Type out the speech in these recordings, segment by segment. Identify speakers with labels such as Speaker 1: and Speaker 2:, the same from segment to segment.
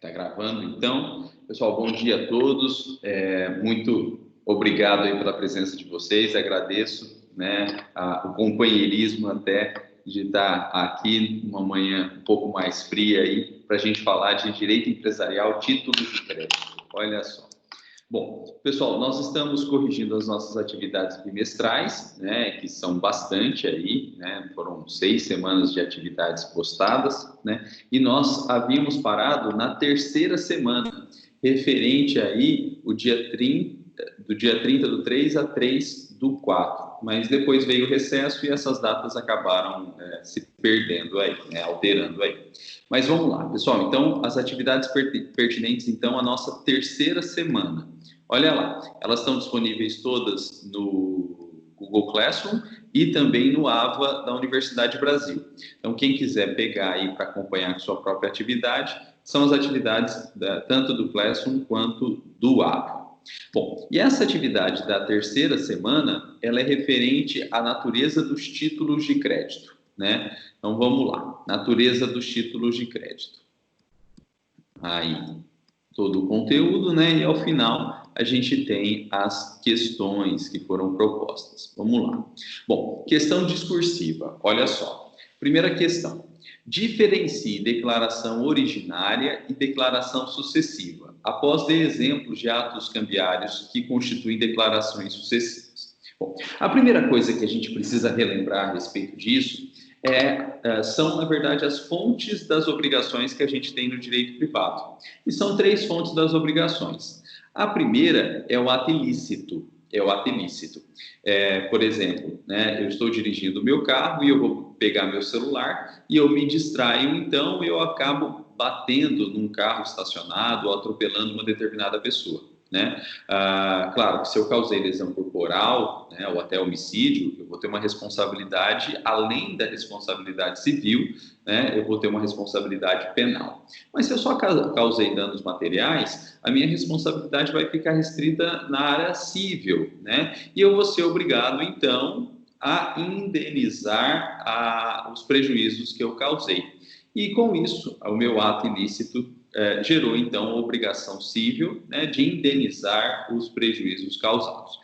Speaker 1: Tá gravando, então. Pessoal, bom dia a todos. Muito obrigado aí pela presença de vocês. Agradeço, né, o companheirismo até de estar aqui numa manhã um pouco mais fria aí para a gente falar de direito empresarial, títulos de crédito. Olha só. Bom, pessoal, nós estamos corrigindo as nossas atividades bimestrais, né, que são bastante aí, né, foram 6 semanas de atividades postadas, né, e nós havíamos parado na terceira semana, referente aí o dia 30, do dia 30 do 3 a 3 do 4, mas depois veio o recesso e essas datas acabaram se perdendo aí, né, alterando aí. Mas vamos lá, pessoal, então, as atividades pertinentes, então, à nossa terceira semana. Olha lá, elas estão disponíveis todas no Google Classroom e também no AVA da Universidade Brasil. Então, quem quiser pegar aí para acompanhar com sua própria atividade, são as atividades tanto do Classroom quanto do AVA. Bom, e essa atividade da terceira semana, ela é referente à natureza dos títulos de crédito, né? Então, vamos lá, natureza dos títulos de crédito. Aí, todo o conteúdo, né? E ao final a gente tem as questões que foram propostas. Vamos lá. Bom, questão discursiva. Olha só. Primeira questão. Diferencie declaração originária e declaração sucessiva. Após dê exemplos de atos cambiários que constituem declarações sucessivas. Bom, a primeira coisa que a gente precisa relembrar a respeito disso são, na verdade, as fontes das obrigações que a gente tem no direito privado. E são 3 fontes das obrigações. A primeira é o ato ilícito. Por exemplo, né, eu estou dirigindo o meu carro e eu vou pegar meu celular e eu me distraio, então eu acabo batendo num carro estacionado ou atropelando uma determinada pessoa. Né? Claro que se eu causei lesão corporal, né, ou até homicídio, eu vou ter uma responsabilidade, além da responsabilidade civil, né, eu vou ter uma responsabilidade penal. Mas se eu só causei danos materiais, a minha responsabilidade vai ficar restrita na área civil, né? E eu vou ser obrigado, então, a indenizar os prejuízos que eu causei. E com isso, o meu ato ilícito gerou, então, a obrigação civil, né, de indenizar os prejuízos causados.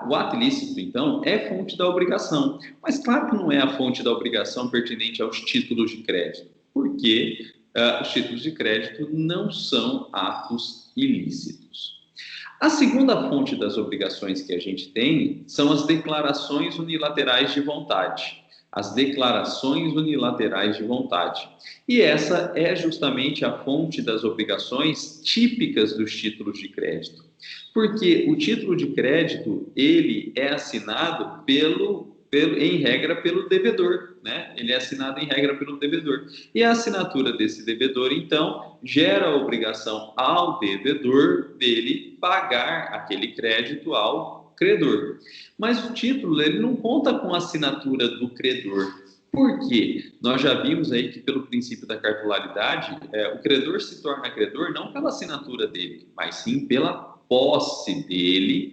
Speaker 1: O ato ilícito, então, é fonte da obrigação, mas claro que não é a fonte da obrigação pertinente aos títulos de crédito, porque os títulos de crédito não são atos ilícitos. A segunda fonte das obrigações que a gente tem são as declarações unilaterais de vontade. As declarações unilaterais de vontade. E essa é justamente a fonte das obrigações típicas dos títulos de crédito. Porque o título de crédito, ele é assinado em regra pelo devedor, né? Ele é assinado em regra pelo devedor. E a assinatura desse devedor, então, gera a obrigação ao devedor dele pagar aquele crédito ao credor. Mas o título, ele não conta com a assinatura do credor. Por quê? Nós já vimos aí que, pelo princípio da cartularidade, o credor se torna credor não pela assinatura dele, mas sim pela posse dele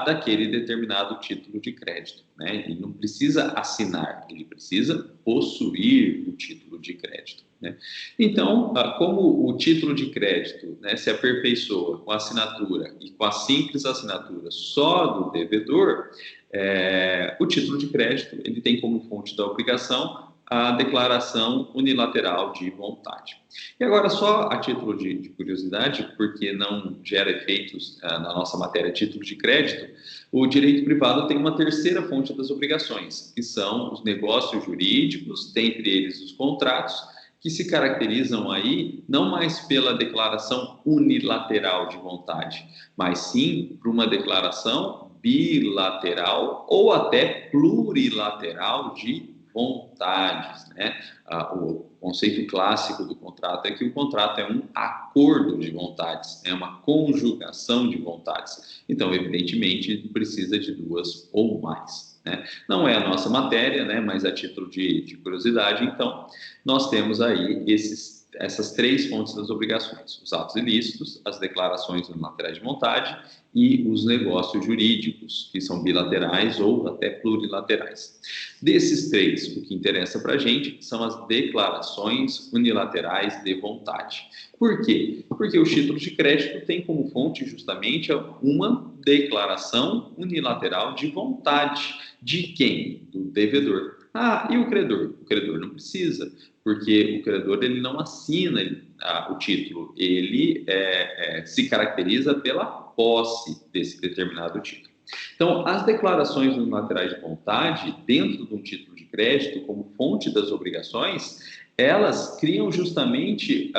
Speaker 1: daquele determinado título de crédito, né? Ele não precisa assinar, ele precisa possuir o título de crédito, né? Então, como o título de crédito, né, se aperfeiçoa com a assinatura e com a simples assinatura só do devedor, o título de crédito ele tem como fonte da obrigação a declaração unilateral de vontade. E agora, só a título de curiosidade, porque não gera efeitos na nossa matéria título de crédito, o direito privado tem uma terceira fonte das obrigações, que são os negócios jurídicos, dentre eles os contratos, que se caracterizam aí não mais pela declaração unilateral de vontade, mas sim por uma declaração bilateral ou até plurilateral de vontades, né? O conceito clássico do contrato é que o contrato é um acordo de vontades, é uma conjugação de vontades. Então, evidentemente, precisa de 2 ou mais, né? Não é a nossa matéria, né? Mas a título de curiosidade, então, nós temos aí essas três fontes das obrigações: os atos ilícitos, as declarações unilaterais de vontade e os negócios jurídicos, que são bilaterais ou até plurilaterais. Desses três, o que interessa para a gente são as declarações unilaterais de vontade. Por quê? Porque os títulos de crédito têm como fonte justamente uma declaração unilateral de vontade. De quem? Do devedor. Ah, e o credor? O credor não precisa, porque o credor ele não assina o título, ele se caracteriza pela posse desse determinado título. Então, as declarações unilaterais de vontade, dentro de um título de crédito, como fonte das obrigações, elas criam justamente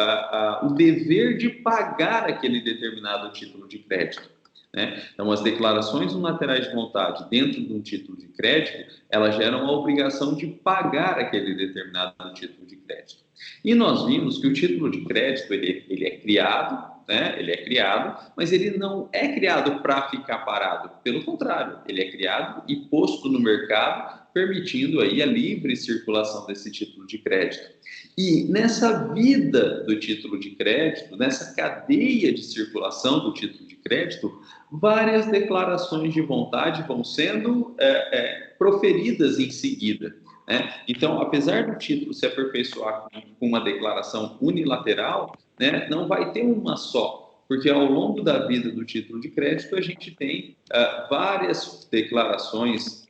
Speaker 1: o dever de pagar aquele determinado título de crédito, né? Então, as declarações unilaterais de vontade dentro de um título de crédito, elas geram a obrigação de pagar aquele determinado título de crédito. E nós vimos que o título de crédito, ele é criado, né? Ele é criado, mas ele não é criado para ficar parado. Pelo contrário, ele é criado e posto no mercado, permitindo aí a livre circulação desse título de crédito. E nessa vida do título de crédito, nessa cadeia de circulação do título de crédito, várias declarações de vontade vão sendo proferidas em seguida, né? Então, apesar do título se aperfeiçoar com uma declaração unilateral, né, não vai ter uma só, porque ao longo da vida do título de crédito a gente tem várias declarações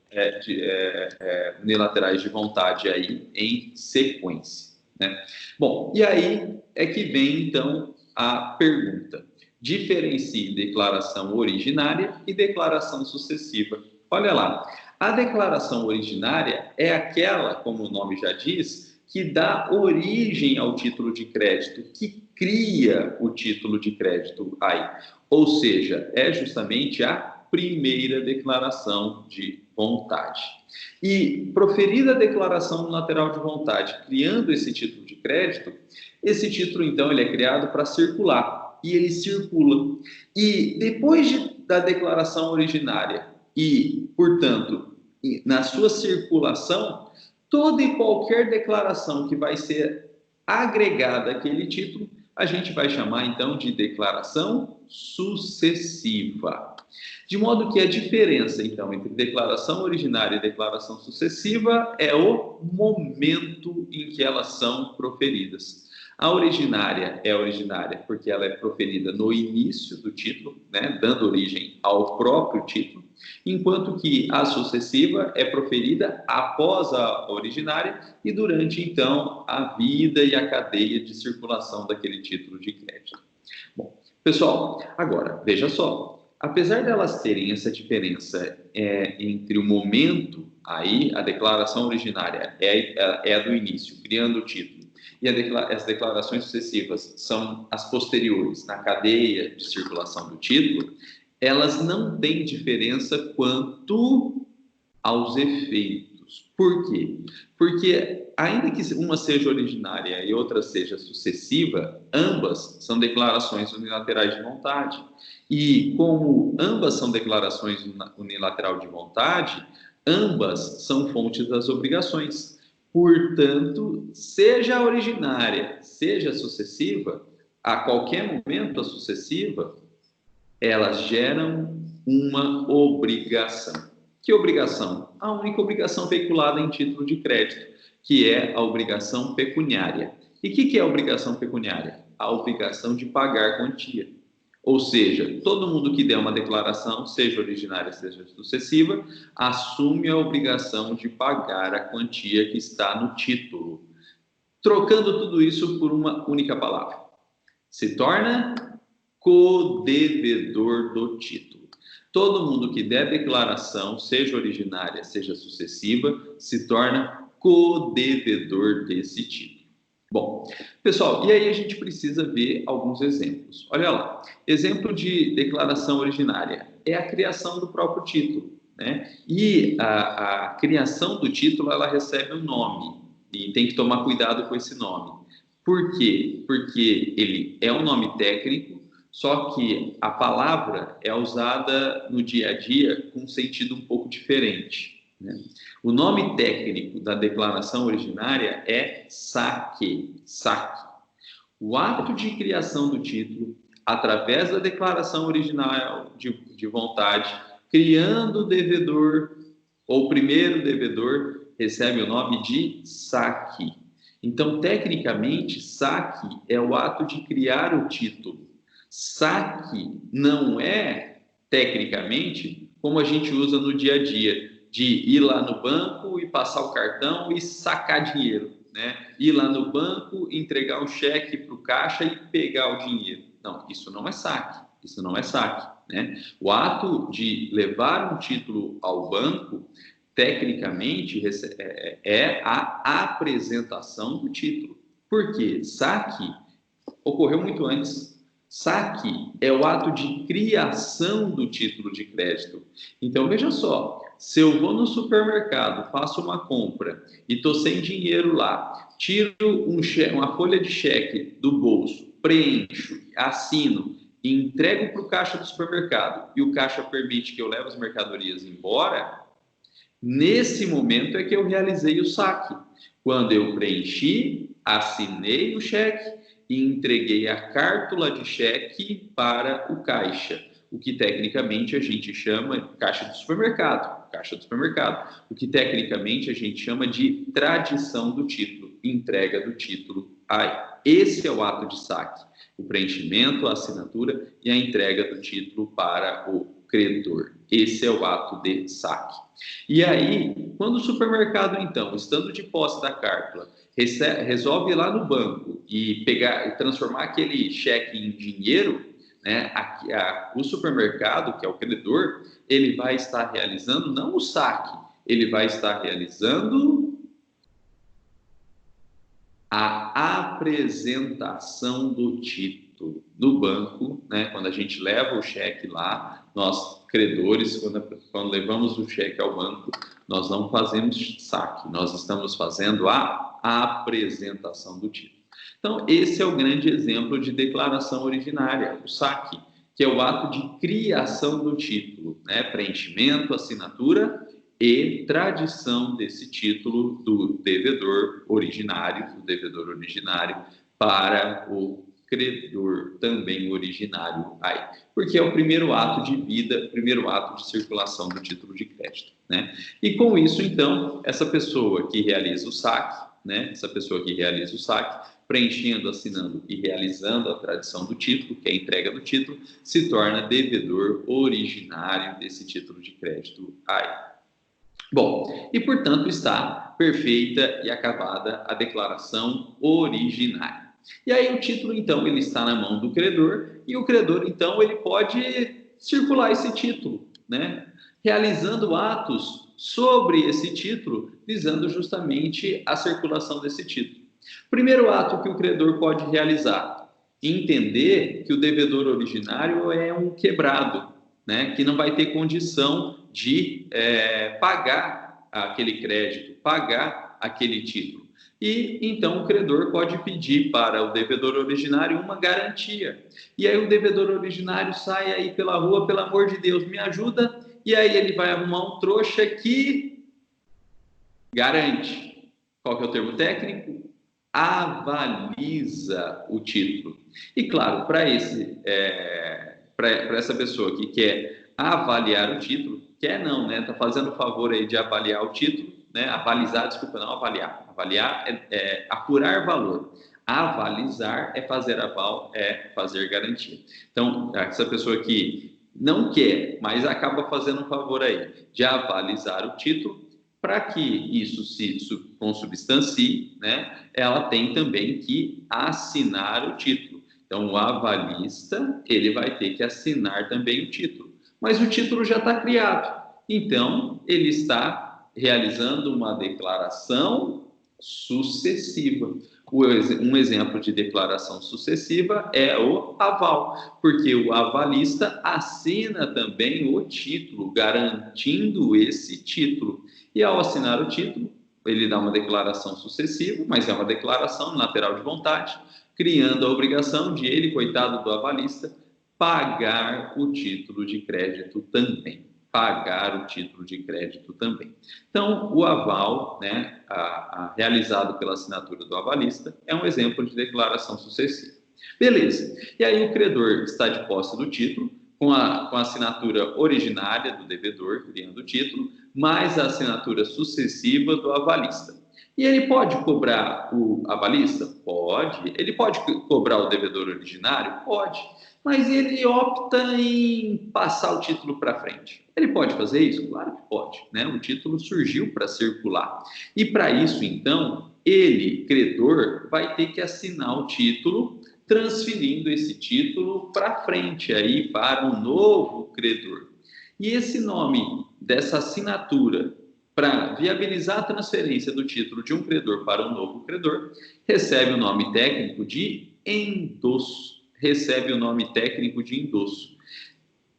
Speaker 1: unilaterais de vontade aí em sequência, né? Bom, e aí é que vem então a pergunta: diferencie declaração originária e declaração sucessiva. Olha lá, a declaração originária é aquela, como o nome já diz, que dá origem ao título de crédito, que cria o título de crédito aí. Ou seja, é justamente a primeira declaração de vontade. E proferida a declaração unilateral de vontade, criando esse título de crédito, esse título, então, ele é criado para circular, e ele circula. E depois da declaração originária, e, portanto, na sua circulação, toda e qualquer declaração que vai ser agregada àquele título, a gente vai chamar, então, de declaração sucessiva. De modo que a diferença, então, entre declaração originária e declaração sucessiva é o momento em que elas são proferidas. A originária é originária porque ela é proferida no início do título, né, dando origem ao próprio título, enquanto que a sucessiva é proferida após a originária e durante, então, a vida e a cadeia de circulação daquele título de crédito. Bom, pessoal, agora, veja só. Apesar delas terem essa diferença entre o momento, aí a declaração originária é a do início, criando o título, e as declarações sucessivas são as posteriores, na cadeia de circulação do título, elas não têm diferença quanto aos efeitos. Por quê? Porque, ainda que uma seja originária e outra seja sucessiva, ambas são declarações unilaterais de vontade. E como ambas são declarações unilateral de vontade, ambas são fontes das obrigações. Portanto, seja originária, seja sucessiva, a qualquer momento a sucessiva, elas geram uma obrigação. Que obrigação? A única obrigação veiculada em título de crédito, que é a obrigação pecuniária. E o que é a obrigação pecuniária? A obrigação de pagar quantia. Ou seja, todo mundo que der uma declaração, seja originária, seja sucessiva, assume a obrigação de pagar a quantia que está no título. Trocando tudo isso por uma única palavra. Se torna codevedor do título. Todo mundo que der declaração, seja originária, seja sucessiva, se torna codevedor desse título. Bom, pessoal, e aí a gente precisa ver alguns exemplos. Olha lá, exemplo de declaração originária é a criação do próprio título, né? E a criação do título, ela recebe um nome, e tem que tomar cuidado com esse nome. Por quê? Porque ele é um nome técnico, só que a palavra é usada no dia a dia com um sentido um pouco diferente, né? O nome técnico da declaração originária é saque. O ato de criação do título, através da declaração original de vontade, criando o devedor, ou primeiro devedor, recebe o nome de saque. Então, tecnicamente, saque é o ato de criar o título. Saque não é, tecnicamente, como a gente usa no dia a dia, de ir lá no banco e passar o cartão e sacar dinheiro, né? Ir lá no banco, entregar um cheque para o caixa e pegar o dinheiro. Não, isso não é saque. Isso não é saque, né? O ato de levar um título ao banco, tecnicamente, é a apresentação do título. Por quê? Saque ocorreu muito antes. Saque é o ato de criação do título de crédito. Então, veja só, se eu vou no supermercado, faço uma compra e estou sem dinheiro lá, tiro uma folha de cheque do bolso, preencho, assino e entrego para o caixa do supermercado e o caixa permite que eu leve as mercadorias embora, nesse momento é que eu realizei o saque. Quando eu preenchi, assinei o cheque e entreguei a cártula de cheque para o caixa, o que tecnicamente a gente chama caixa do supermercado, o que tecnicamente a gente chama de tradição do título, entrega do título. Esse é o ato de saque, o preenchimento, a assinatura e a entrega do título para o credor. Esse é o ato de saque. E aí, quando o supermercado, então, estando de posse da cártula, resolve ir lá no banco e transformar aquele cheque em dinheiro, né? O supermercado, que é o credor, ele vai estar realizando não o saque, ele vai estar realizando a apresentação do título no banco, né? Quando a gente leva o cheque lá, nós credores, quando levamos o cheque ao banco, nós não fazemos saque, nós estamos fazendo a apresentação do título. Então, esse é o grande exemplo de declaração originária, o saque, que é o ato de criação do título, né? Preenchimento, assinatura e tradição desse título do devedor originário para o credor também originário aí, porque é o primeiro ato de vida, primeiro ato de circulação do título de crédito, né? E com isso, então, essa pessoa que realiza o saque, né? Preenchendo, assinando e realizando a tradição do título, que é a entrega do título, se torna devedor originário desse título de crédito aí. Bom, e portanto está perfeita e acabada a declaração originária. E aí o título, então, ele está na mão do credor e o credor, então, ele pode circular esse título, né? Realizando atos sobre esse título, visando justamente a circulação desse título. Primeiro ato que o credor pode realizar, entender que o devedor originário é um quebrado, né? Que não vai ter condição de pagar aquele crédito, pagar aquele título. E então o credor pode pedir para o devedor originário uma garantia. E aí o devedor originário sai aí pela rua, pelo amor de Deus, me ajuda. E aí ele vai arrumar um trouxa que garante. Qual que é o termo técnico? Avaliza o título. E claro, para essa pessoa que quer avaliar o título, quer não, né? Está fazendo o favor aí de avaliar o título, né? Avalizar, desculpa, não avaliar. Avaliar é apurar valor. Avalizar é fazer aval, é fazer garantia. Então, essa pessoa que não quer, mas acaba fazendo um favor aí de avalizar o título, para que isso se consubstancie, né? Ela tem também que assinar o título. Então, o avalista, ele vai ter que assinar também o título. Mas o título já está criado. Então, ele está realizando uma declaração sucessiva. Um exemplo de declaração sucessiva é o aval, porque o avalista assina também o título, garantindo esse título. E ao assinar o título, ele dá uma declaração sucessiva, mas é uma declaração lateral de vontade, criando a obrigação de ele, coitado do avalista, pagar o título de crédito também. pagar o título de crédito também. Então, o aval, né, realizado pela assinatura do avalista, é um exemplo de declaração sucessiva. Beleza. E aí o credor está de posse do título, com a assinatura originária do devedor, criando o título, mais a assinatura sucessiva do avalista. E ele pode cobrar o avalista? Pode. Ele pode cobrar o devedor originário? Pode. Mas ele opta em passar o título para frente. Ele pode fazer isso? Claro que pode, né? O título surgiu para circular. E para isso, então, ele, credor, vai ter que assinar o título, transferindo esse título para frente aí para um novo credor. E esse nome dessa assinatura para viabilizar a transferência do título de um credor para um novo credor recebe o nome técnico de endosso. Recebe o nome técnico de endosso.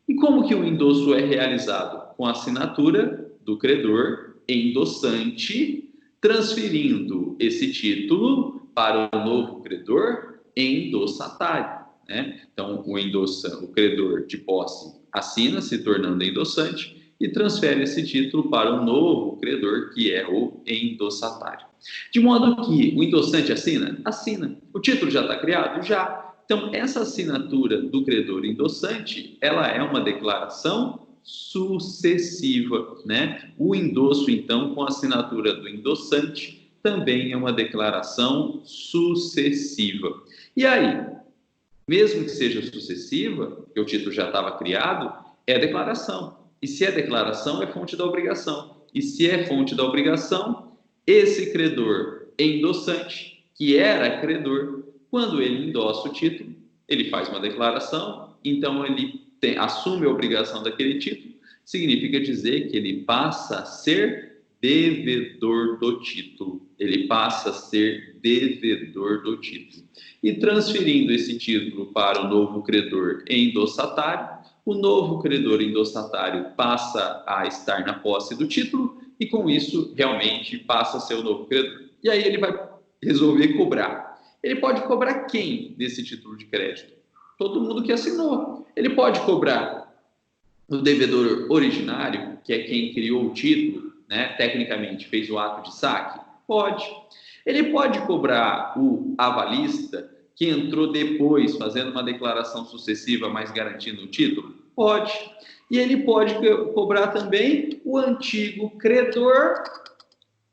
Speaker 1: E como que o endosso é realizado? Com a assinatura do credor endossante, transferindo esse título para o novo credor endossatário, né? Então, o credor de posse assina, se tornando endossante, e transfere esse título para o novo credor, que é o endossatário. De modo que o endossante assina? Assina. O título já está criado? Já. Então, essa assinatura do credor endossante, ela é uma declaração sucessiva, né? O endosso, então, com a assinatura do endossante, também é uma declaração sucessiva. E aí, mesmo que seja sucessiva, porque o título já estava criado, é declaração. E se é declaração, é fonte da obrigação. E se é fonte da obrigação, esse credor endossante, que era credor, quando ele endossa o título, ele faz uma declaração, então ele assume a obrigação daquele título, significa dizer que ele passa a ser devedor do título. Ele passa a ser devedor do título. E transferindo esse título para o novo credor endossatário, o novo credor endossatário passa a estar na posse do título e, com isso, realmente passa a ser o novo credor. E aí ele vai resolver cobrar. Ele pode cobrar quem desse título de crédito? Todo mundo que assinou. Ele pode cobrar o devedor originário, que é quem criou o título, né? Tecnicamente fez o ato de saque? Pode. Ele pode cobrar o avalista, que entrou depois, fazendo uma declaração sucessiva, mas garantindo o título? Pode. E ele pode cobrar também o antigo credor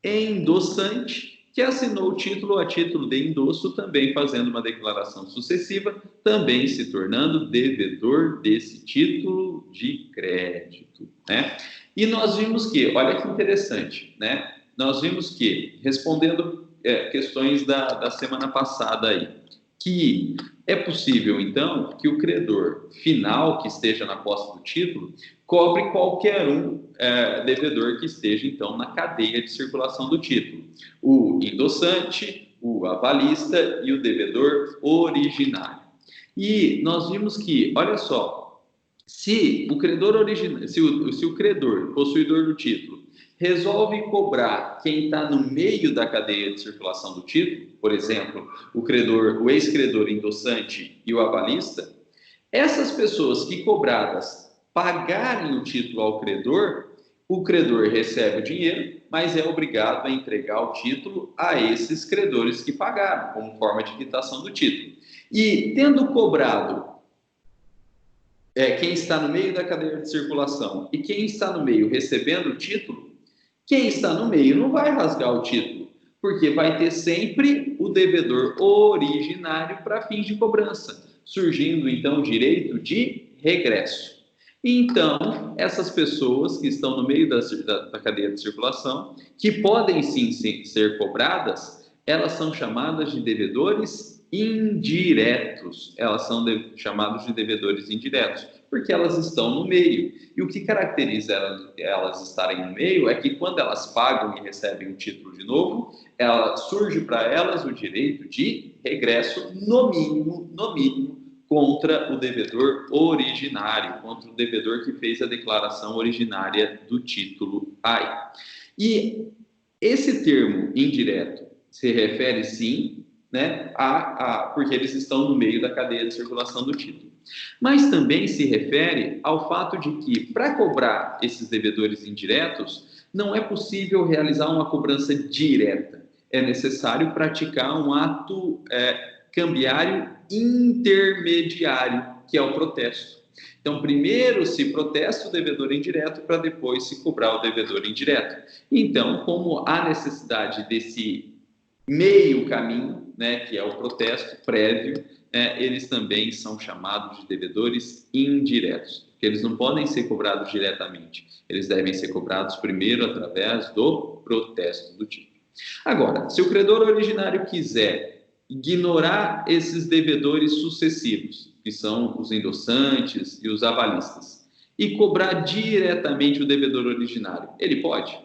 Speaker 1: endossante, que assinou o título a título de endosso, também fazendo uma declaração sucessiva, também se tornando devedor desse título de crédito, né? E nós vimos que, olha que interessante, né? Nós vimos que, respondendo questões da semana passada aí, que é possível, então, que o credor final que esteja na posse do título cobre qualquer devedor que esteja, então, na cadeia de circulação do título. O endossante, o avalista e o devedor originário. E nós vimos que, olha só, se o credor se o credor, possuidor do título, resolve cobrar quem está no meio da cadeia de circulação do título, por exemplo, o ex-credor endossante e o avalista, essas pessoas que cobradas pagarem o título ao credor, o credor recebe o dinheiro, mas é obrigado a entregar o título a esses credores que pagaram, como forma de quitação do título. E tendo cobrado quem está no meio da cadeia de circulação e quem está no meio recebendo o título, quem está no meio não vai rasgar o título, porque vai ter sempre o devedor originário para fins de cobrança, surgindo então o direito de regresso. Então, essas pessoas que estão no meio da cadeia de circulação, que podem sim ser cobradas, elas são chamadas de devedores indiretos. Elas são chamadas de devedores indiretos, porque elas estão no meio. E o que caracteriza elas estarem no meio é que quando elas pagam e recebem o título de novo, surge para elas o direito de regresso, no mínimo, contra o devedor originário, contra o devedor que fez a declaração originária do título aí. E esse termo indireto se refere, sim, né, porque eles estão no meio da cadeia de circulação do título. Mas também se refere ao fato de que, para cobrar esses devedores indiretos, não é possível realizar uma cobrança direta. É necessário praticar um ato cambiário intermediário, que é o protesto. Então, primeiro se protesta o devedor indireto para depois se cobrar o devedor indireto. Então, como há necessidade desse meio caminho, né, que é o protesto prévio, eles também são chamados de devedores indiretos, porque eles não podem ser cobrados diretamente. Eles devem ser cobrados primeiro através do protesto do título. Agora, se o credor originário quiser ignorar esses devedores sucessivos, que são os endossantes e os avalistas, e cobrar diretamente o devedor originário, ele pode?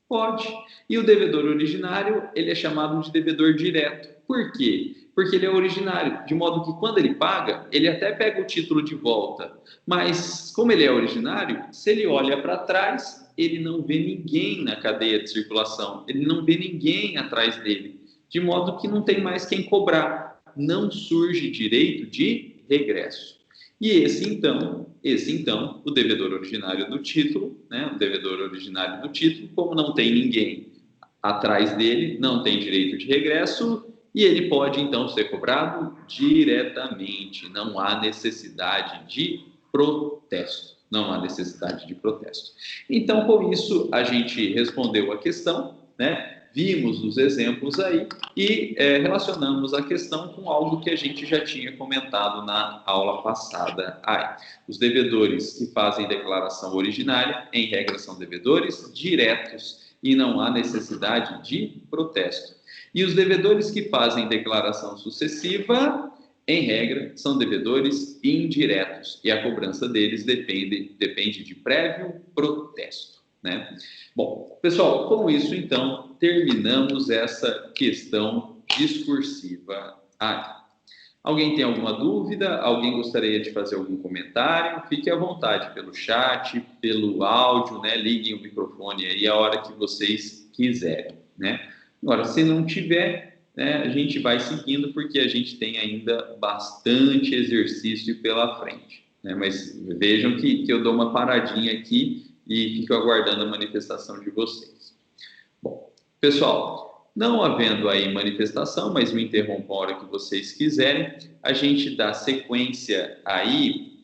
Speaker 1: Pode. E o devedor originário, ele é chamado de devedor direto. Por quê? Porque ele é originário, de modo que quando ele paga, ele até pega o título de volta. Mas, como ele é originário, se ele olha para trás, ele não vê ninguém na cadeia de circulação, ele não vê ninguém atrás dele, de modo que não tem mais quem cobrar. Não surge direito de regresso. E esse então, o devedor originário do título, né? O devedor originário do título, como não tem ninguém atrás dele, não tem direito de regresso, e ele pode, então, ser cobrado diretamente. Não há necessidade de protesto. Não há necessidade de protesto. Então, com isso, a gente respondeu a questão, né? Vimos os exemplos aí e relacionamos a questão com algo que a gente já tinha comentado na aula passada. Os devedores que fazem declaração originária, em regra, são devedores diretos e não há necessidade de protesto. E os devedores que fazem declaração sucessiva, em regra, são devedores indiretos e a cobrança deles depende de prévio protesto, né? Bom, pessoal, com isso, então, terminamos essa questão discursiva. Alguém tem alguma dúvida? Alguém gostaria de fazer algum comentário? Fique à vontade pelo chat, pelo áudio, né? Liguem o microfone aí a hora que vocês quiserem, né? Agora, se não tiver, né, a gente vai seguindo porque a gente tem ainda bastante exercício pela frente, né? Mas vejam que eu dou uma paradinha aqui e fico aguardando a manifestação de vocês. Bom, pessoal, não havendo aí manifestação, mas me interrompam a hora que vocês quiserem, a gente dá sequência aí,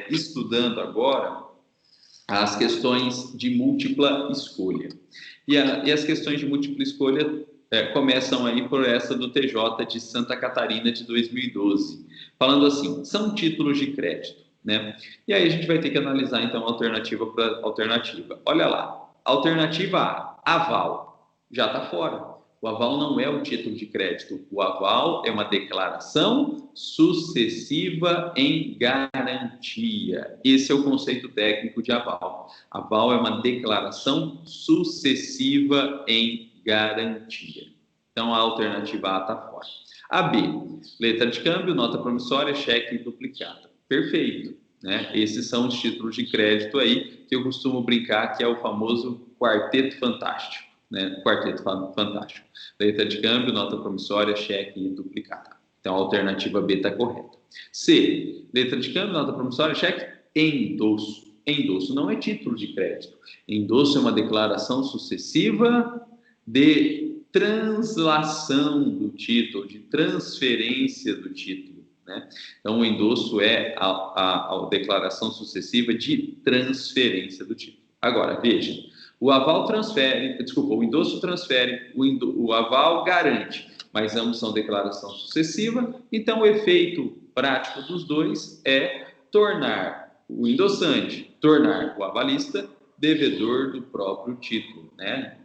Speaker 1: estudando agora as questões de múltipla escolha. E as questões de múltipla escolha começam aí por essa do TJ de Santa Catarina de 2012, falando assim, são títulos de crédito, né? E aí a gente vai ter que analisar, então, alternativa por alternativa. Olha lá, alternativa A, aval, já está fora. O aval não é o título de crédito. O aval é uma declaração sucessiva em garantia. Esse é o conceito técnico de aval. Aval é uma declaração sucessiva em garantia. Então, a alternativa A está fora. A B, letra de câmbio, nota promissória, cheque duplicado. Perfeito, né? Esses são os títulos de crédito aí que eu costumo brincar que é o famoso quarteto fantástico, né? Quarteto fantástico. Letra de câmbio, nota promissória, cheque duplicado. Então, a alternativa B está correta. C, letra de câmbio, nota promissória, cheque, endosso. Endosso não é título de crédito. Endosso é uma declaração sucessiva de translação do título, de transferência do título, né? Então, o endosso é a declaração sucessiva de transferência do título. Agora, veja, o aval transfere, o endosso transfere, o aval garante, mas ambos são declaração sucessiva, então o efeito prático dos dois é tornar o endossante, tornar o avalista devedor do próprio título, né?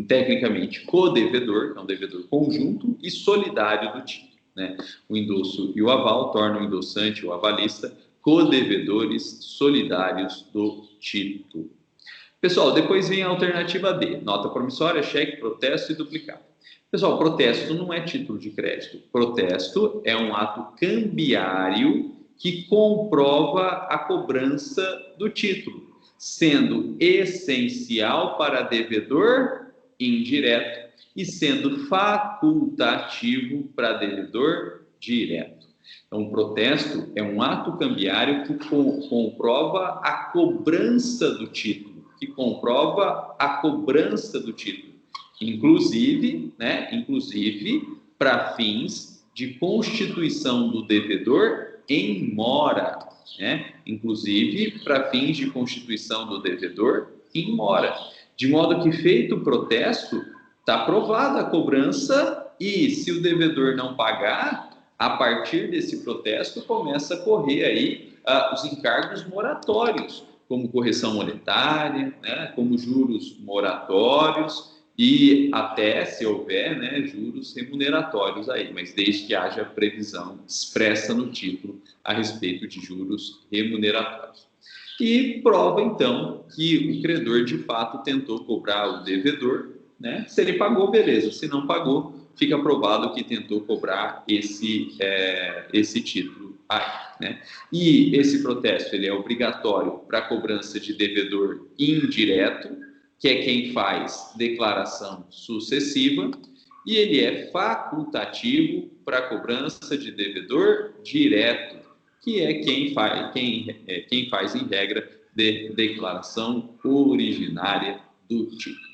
Speaker 1: Tecnicamente, co-devedor, que é um devedor conjunto, e solidário do título, né? O endosso e o aval tornam o endossante e o avalista co-devedores solidários do título. Pessoal, depois vem a alternativa D, nota promissória, cheque, protesto e duplicado. Pessoal, protesto não é título de crédito. Protesto é um ato cambiário que comprova a cobrança do título, sendo essencial para devedor indireto e sendo facultativo para devedor direto. Então, o protesto é um ato cambiário que comprova a cobrança do título, inclusive, né, para fins de constituição do devedor em mora, né, de modo que, feito o protesto, está aprovada a cobrança e, se o devedor não pagar, a partir desse protesto começa a correr aí os encargos moratórios, como correção monetária, né, como juros moratórios e até, se houver, né, juros remuneratórios aí, mas desde que haja previsão expressa no título a respeito de juros remuneratórios. E prova, então, que o credor, de fato, tentou cobrar o devedor, né? Se ele pagou, beleza. Se não pagou, fica provado que tentou cobrar esse título aí, né? E esse protesto ele é obrigatório para cobrança de devedor indireto, que é quem faz declaração sucessiva, e ele é facultativo para cobrança de devedor direto, que é quem faz em regra, de declaração originária do título.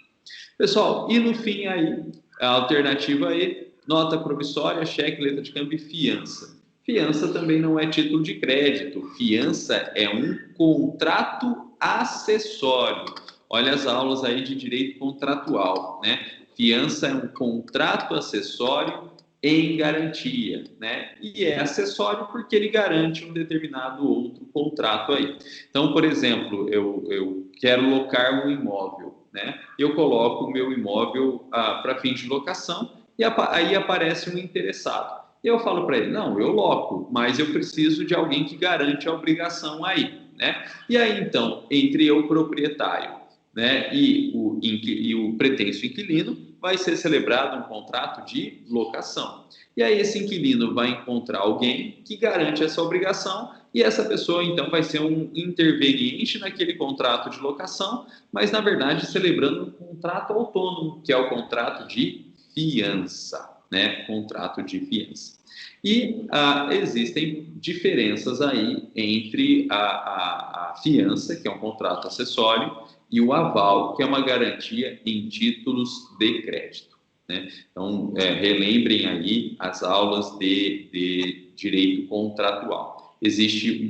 Speaker 1: Pessoal, e no fim aí, a alternativa E, nota promissória, cheque, letra de câmbio e fiança. Fiança também não é título de crédito, fiança é um contrato acessório. Olha as aulas aí de direito contratual, né? Fiança é um contrato acessório em garantia, né? E é acessório porque ele garante um determinado outro contrato aí. Então, por exemplo, eu quero locar um imóvel, né? Eu coloco o meu imóvel para fins de locação e aí aparece um interessado. Eu falo para ele, não, eu loco, mas eu preciso de alguém que garante a obrigação aí, né? E aí, então, entre eu, proprietário, né, e o pretenso inquilino, vai ser celebrado um contrato de locação. E aí esse inquilino vai encontrar alguém que garante essa obrigação e essa pessoa, então, vai ser um interveniente naquele contrato de locação, mas, na verdade, celebrando um contrato autônomo, que é o contrato de fiança, né? Contrato de fiança. E existem diferenças aí entre a fiança, que é um contrato acessório, e o aval, que é uma garantia em títulos de crédito, né? Então, relembrem aí as aulas de direito contratual. Existem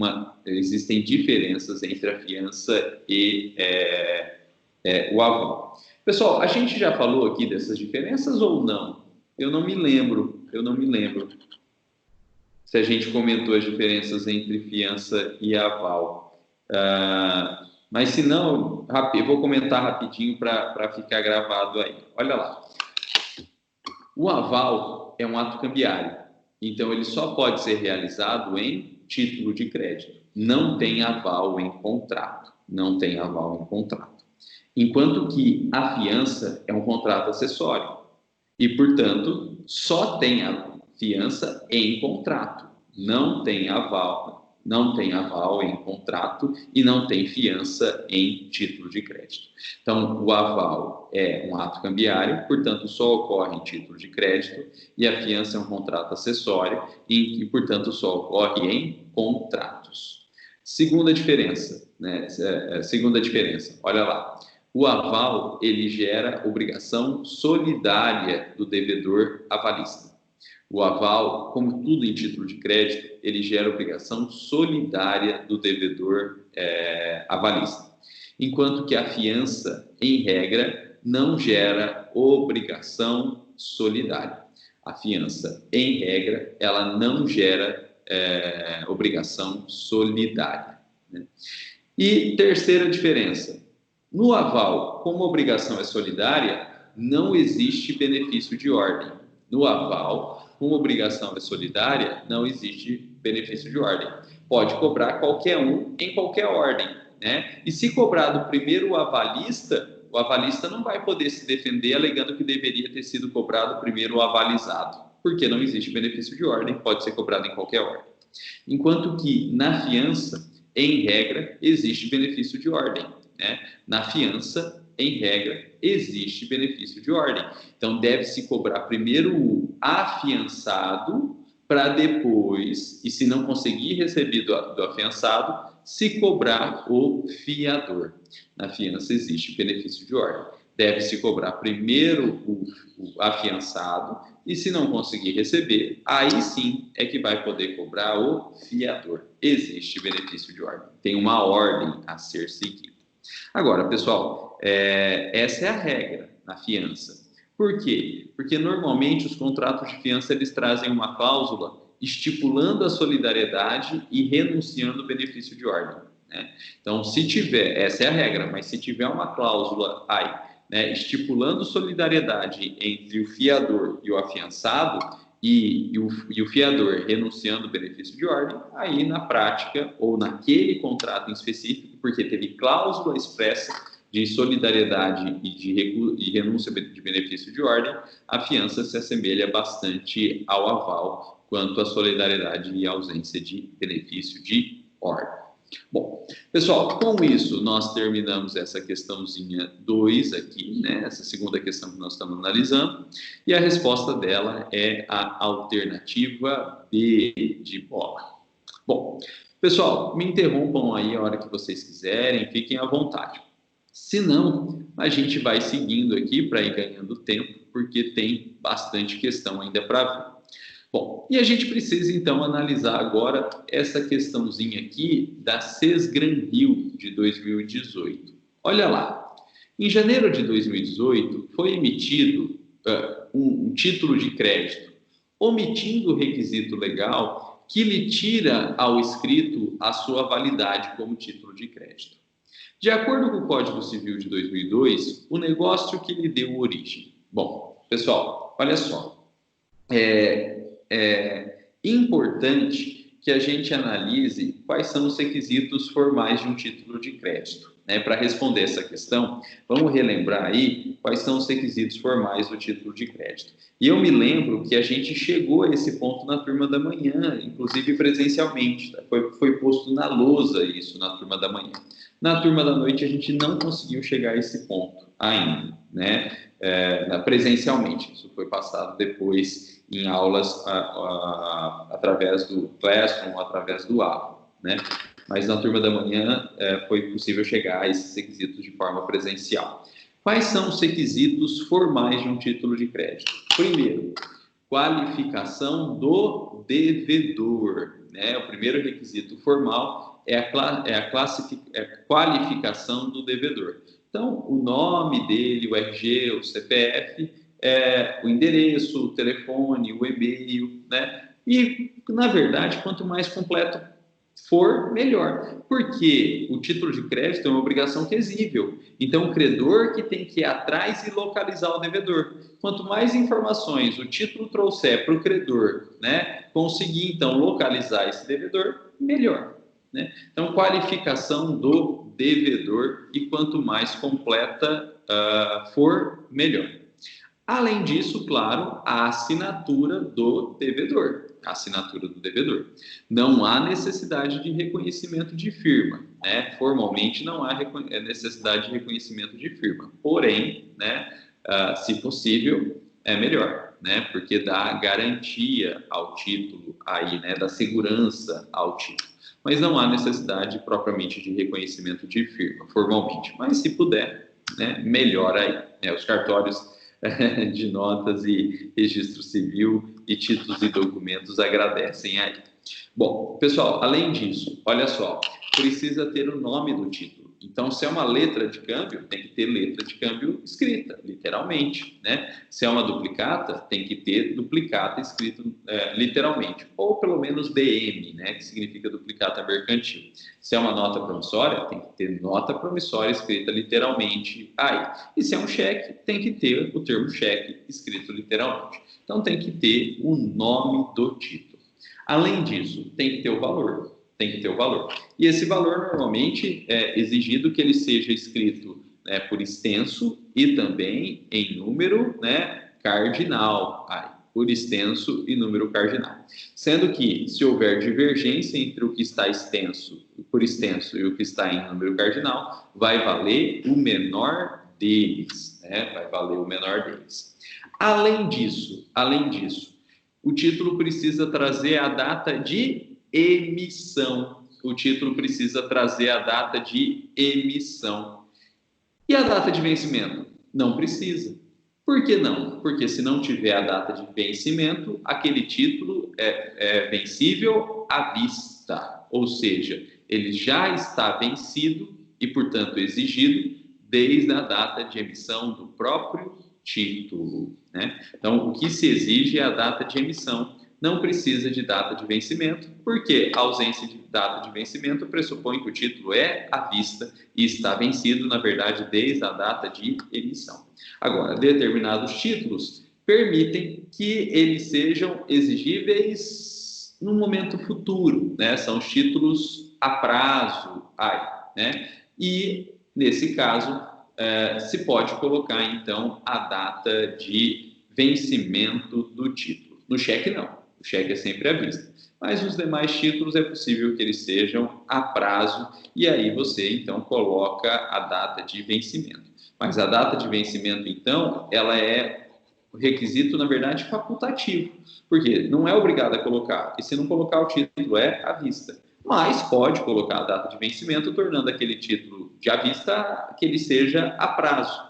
Speaker 1: diferenças entre a fiança e o aval. Pessoal, a gente já falou aqui dessas diferenças ou não? Eu não me lembro se a gente comentou as diferenças entre fiança e aval. Mas se não, eu vou comentar rapidinho para ficar gravado aí. Olha lá. O aval é um ato cambiário, então ele só pode ser realizado em título de crédito. Não tem aval em contrato. Enquanto que a fiança é um contrato acessório e, portanto, só tem a fiança em contrato. Não tem aval em contrato e não tem fiança em título de crédito. Então, o aval é um ato cambiário, portanto, só ocorre em título de crédito, e a fiança é um contrato acessório e portanto, só ocorre em contratos. Segunda diferença, olha lá. O aval, ele gera obrigação solidária do devedor avalista. O aval, como tudo em título de crédito, ele gera obrigação solidária do devedor avalista. Enquanto que a fiança, em regra, não gera obrigação solidária. A fiança, em regra, ela não gera obrigação solidária, né? E terceira diferença. No aval, como a obrigação é solidária, não existe benefício de ordem. No aval, como a obrigação é solidária, não existe benefício de ordem. Pode cobrar qualquer um em qualquer ordem, né? E se cobrado primeiro o avalista não vai poder se defender alegando que deveria ter sido cobrado primeiro o avalizado, porque não existe benefício de ordem, pode ser cobrado em qualquer ordem. Enquanto que na fiança, em regra, existe benefício de ordem, né? Na fiança, em regra, existe benefício de ordem. Então, deve-se cobrar primeiro o afiançado para depois, e se não conseguir receber do afiançado, se cobrar o fiador. Na fiança existe benefício de ordem. Deve-se cobrar primeiro o afiançado, e se não conseguir receber, aí sim é que vai poder cobrar o fiador. Existe benefício de ordem. Tem uma ordem a ser seguida. Agora, pessoal, essa é a regra na fiança. Por quê? Porque normalmente os contratos de fiança eles trazem uma cláusula estipulando a solidariedade e renunciando o benefício de ordem, né? Então, se tiver, essa é a regra, mas se tiver uma cláusula aí, né, estipulando solidariedade entre o fiador e o afiançado e o fiador renunciando o benefício de ordem, aí na prática ou naquele contrato em específico, porque teve cláusula expressa de solidariedade e renúncia de benefício de ordem, a fiança se assemelha bastante ao aval quanto à solidariedade e ausência de benefício de ordem. Bom, pessoal, com isso nós terminamos essa questãozinha 2 aqui, né? Essa segunda questão que nós estamos analisando, e a resposta dela é a alternativa B de bola. Bom, pessoal, me interrompam aí a hora que vocês quiserem, fiquem à vontade. Se não, a gente vai seguindo aqui para ir ganhando tempo, porque tem bastante questão ainda para ver. Bom, e a gente precisa então analisar agora essa questãozinha aqui da Sesgran-Rio de 2018. Olha lá, em janeiro de 2018 foi emitido um título de crédito, omitindo o requisito legal que lhe tira ao escrito a sua validade como título de crédito. De acordo com o Código Civil de 2002, o negócio que lhe deu origem. Bom, pessoal, olha só. É importante que a gente analise quais são os requisitos formais de um título de crédito, né? Para responder essa questão, vamos relembrar aí quais são os requisitos formais do título de crédito. E eu me lembro que a gente chegou a esse ponto na turma da manhã, inclusive presencialmente, tá? Foi posto na lousa isso na turma da manhã. Na turma da noite a gente não conseguiu chegar a esse ponto ainda, né? Presencialmente, isso foi passado depois em aulas através do Classroom, através do Avo, né? Mas na turma da manhã foi possível chegar a esses requisitos de forma presencial. Quais são os requisitos formais de um título de crédito? Primeiro, qualificação do devedor, né? O primeiro requisito formal é a qualificação do devedor. Então, o nome dele, o RG, o CPF, o endereço, o telefone, o e-mail, né? E, na verdade, quanto mais completo for, melhor. Porque o título de crédito é uma obrigação quesível. Então, o credor que tem que ir atrás e localizar o devedor. Quanto mais informações o título trouxer para o credor, né, conseguir, então, localizar esse devedor, melhor, né? Então, qualificação do devedor, e quanto mais completa for, melhor. Além disso, claro, a assinatura do devedor. A assinatura do devedor. Não há necessidade de reconhecimento de firma, né? Formalmente não há necessidade de reconhecimento de firma. Porém, né, se possível, é melhor, né? Porque dá garantia ao título aí, né? Dá segurança ao título. Mas não há necessidade propriamente de reconhecimento de firma, formalmente. Mas se puder, né, melhor aí, né? Os cartórios de notas e registro civil e títulos e documentos agradecem aí. Bom, pessoal, além disso, olha só, precisa ter o nome do título. Então, se é uma letra de câmbio, tem que ter letra de câmbio escrita, literalmente, né? Se é uma duplicata, tem que ter duplicata escrito literalmente, ou pelo menos DM, né? Que significa duplicata mercantil. Se é uma nota promissória, tem que ter nota promissória escrita literalmente aí. E se é um cheque, tem que ter o termo cheque escrito literalmente. Então, tem que ter o nome do título. Além disso, tem que ter o valor. Tem que ter o valor. E esse valor, normalmente, é exigido que ele seja escrito, né, por extenso e também em número, né, cardinal. Por extenso e número cardinal. Sendo que, se houver divergência entre o que está por extenso e o que está em número cardinal, vai valer o menor deles, né? Vai valer o menor deles. Além disso, o título precisa trazer a data de emissão. O título precisa trazer a data de emissão. E a data de vencimento? Não precisa. Por que não? Porque se não tiver a data de vencimento, aquele título é vencível à vista. Ou seja, ele já está vencido e, portanto, exigido desde a data de emissão do próprio título, né? Então, o que se exige é a data de emissão. Não precisa de data de vencimento, porque a ausência de data de vencimento pressupõe que o título é à vista e está vencido, na verdade, desde a data de emissão. Agora, determinados títulos permitem que eles sejam exigíveis no momento futuro, né? São os títulos a prazo, né? E, nesse caso, se pode colocar, então, a data de vencimento do título. No cheque, não. O cheque é sempre à vista. Mas os demais títulos é possível que eles sejam a prazo e aí você, então, coloca a data de vencimento. Mas a data de vencimento, então, ela é o requisito, na verdade, facultativo. Porque não é obrigado a colocar. E se não colocar, o título é à vista. Mas pode colocar a data de vencimento, tornando aquele título de à vista que ele seja a prazo,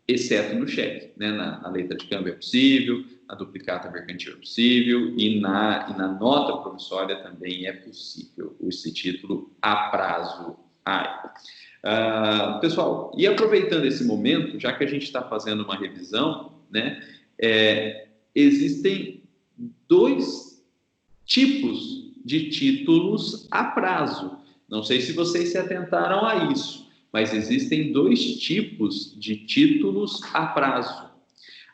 Speaker 1: exceto no cheque, né? Na letra de câmbio é possível, na duplicata mercantil é possível e na nota promissória também é possível esse título a prazo. Pessoal, e aproveitando esse momento, já que a gente está fazendo uma revisão, né? Existem dois tipos de títulos a prazo. Não sei se vocês se atentaram a isso, mas existem dois tipos de títulos a prazo.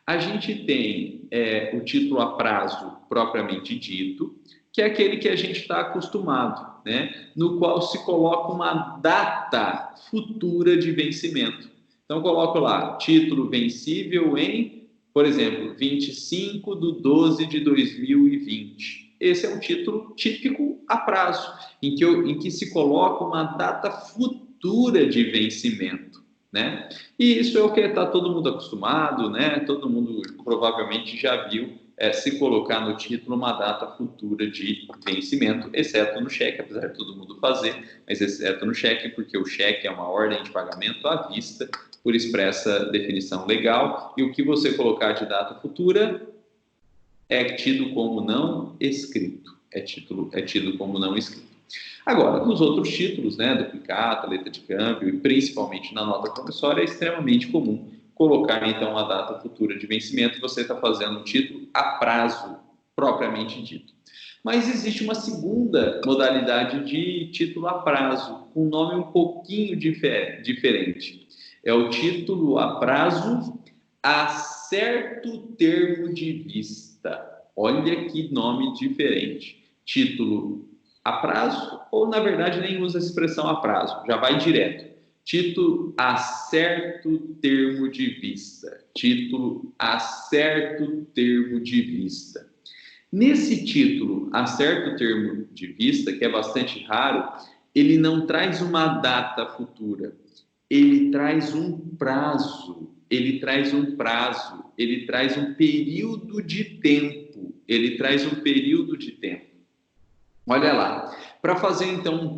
Speaker 1: A gente tem o título a prazo propriamente dito, que é aquele que a gente está acostumado, né? No qual se coloca uma data futura de vencimento. Então, coloco lá, título vencível em, por exemplo, 25/12/2020. Esse é um título típico a prazo, em que se coloca uma data futura de vencimento, né? E isso é o que está todo mundo acostumado, né? Todo mundo provavelmente já viu se colocar no título uma data futura de vencimento, exceto no cheque, apesar de todo mundo fazer, mas exceto no cheque, porque o cheque é uma ordem de pagamento à vista, por expressa definição legal, e o que você colocar de data futura é tido como não escrito. É tido como não escrito. Agora, nos outros títulos, né, duplicata, letra de câmbio e principalmente na nota promissória, é extremamente comum colocar, então, a data futura de vencimento. Você está fazendo um título a prazo, propriamente dito. Mas existe uma segunda modalidade de título a prazo, com um nome um pouquinho diferente. É o título a prazo a certo termo de vista. Olha que nome diferente. Título a prazo, ou na verdade nem usa a expressão a prazo, já vai direto. Título a certo termo de vista. Título a certo termo de vista. Nesse título a certo termo de vista, que é bastante raro, ele não traz uma data futura, ele traz um prazo, ele traz um período de tempo, Olha lá, para fazer então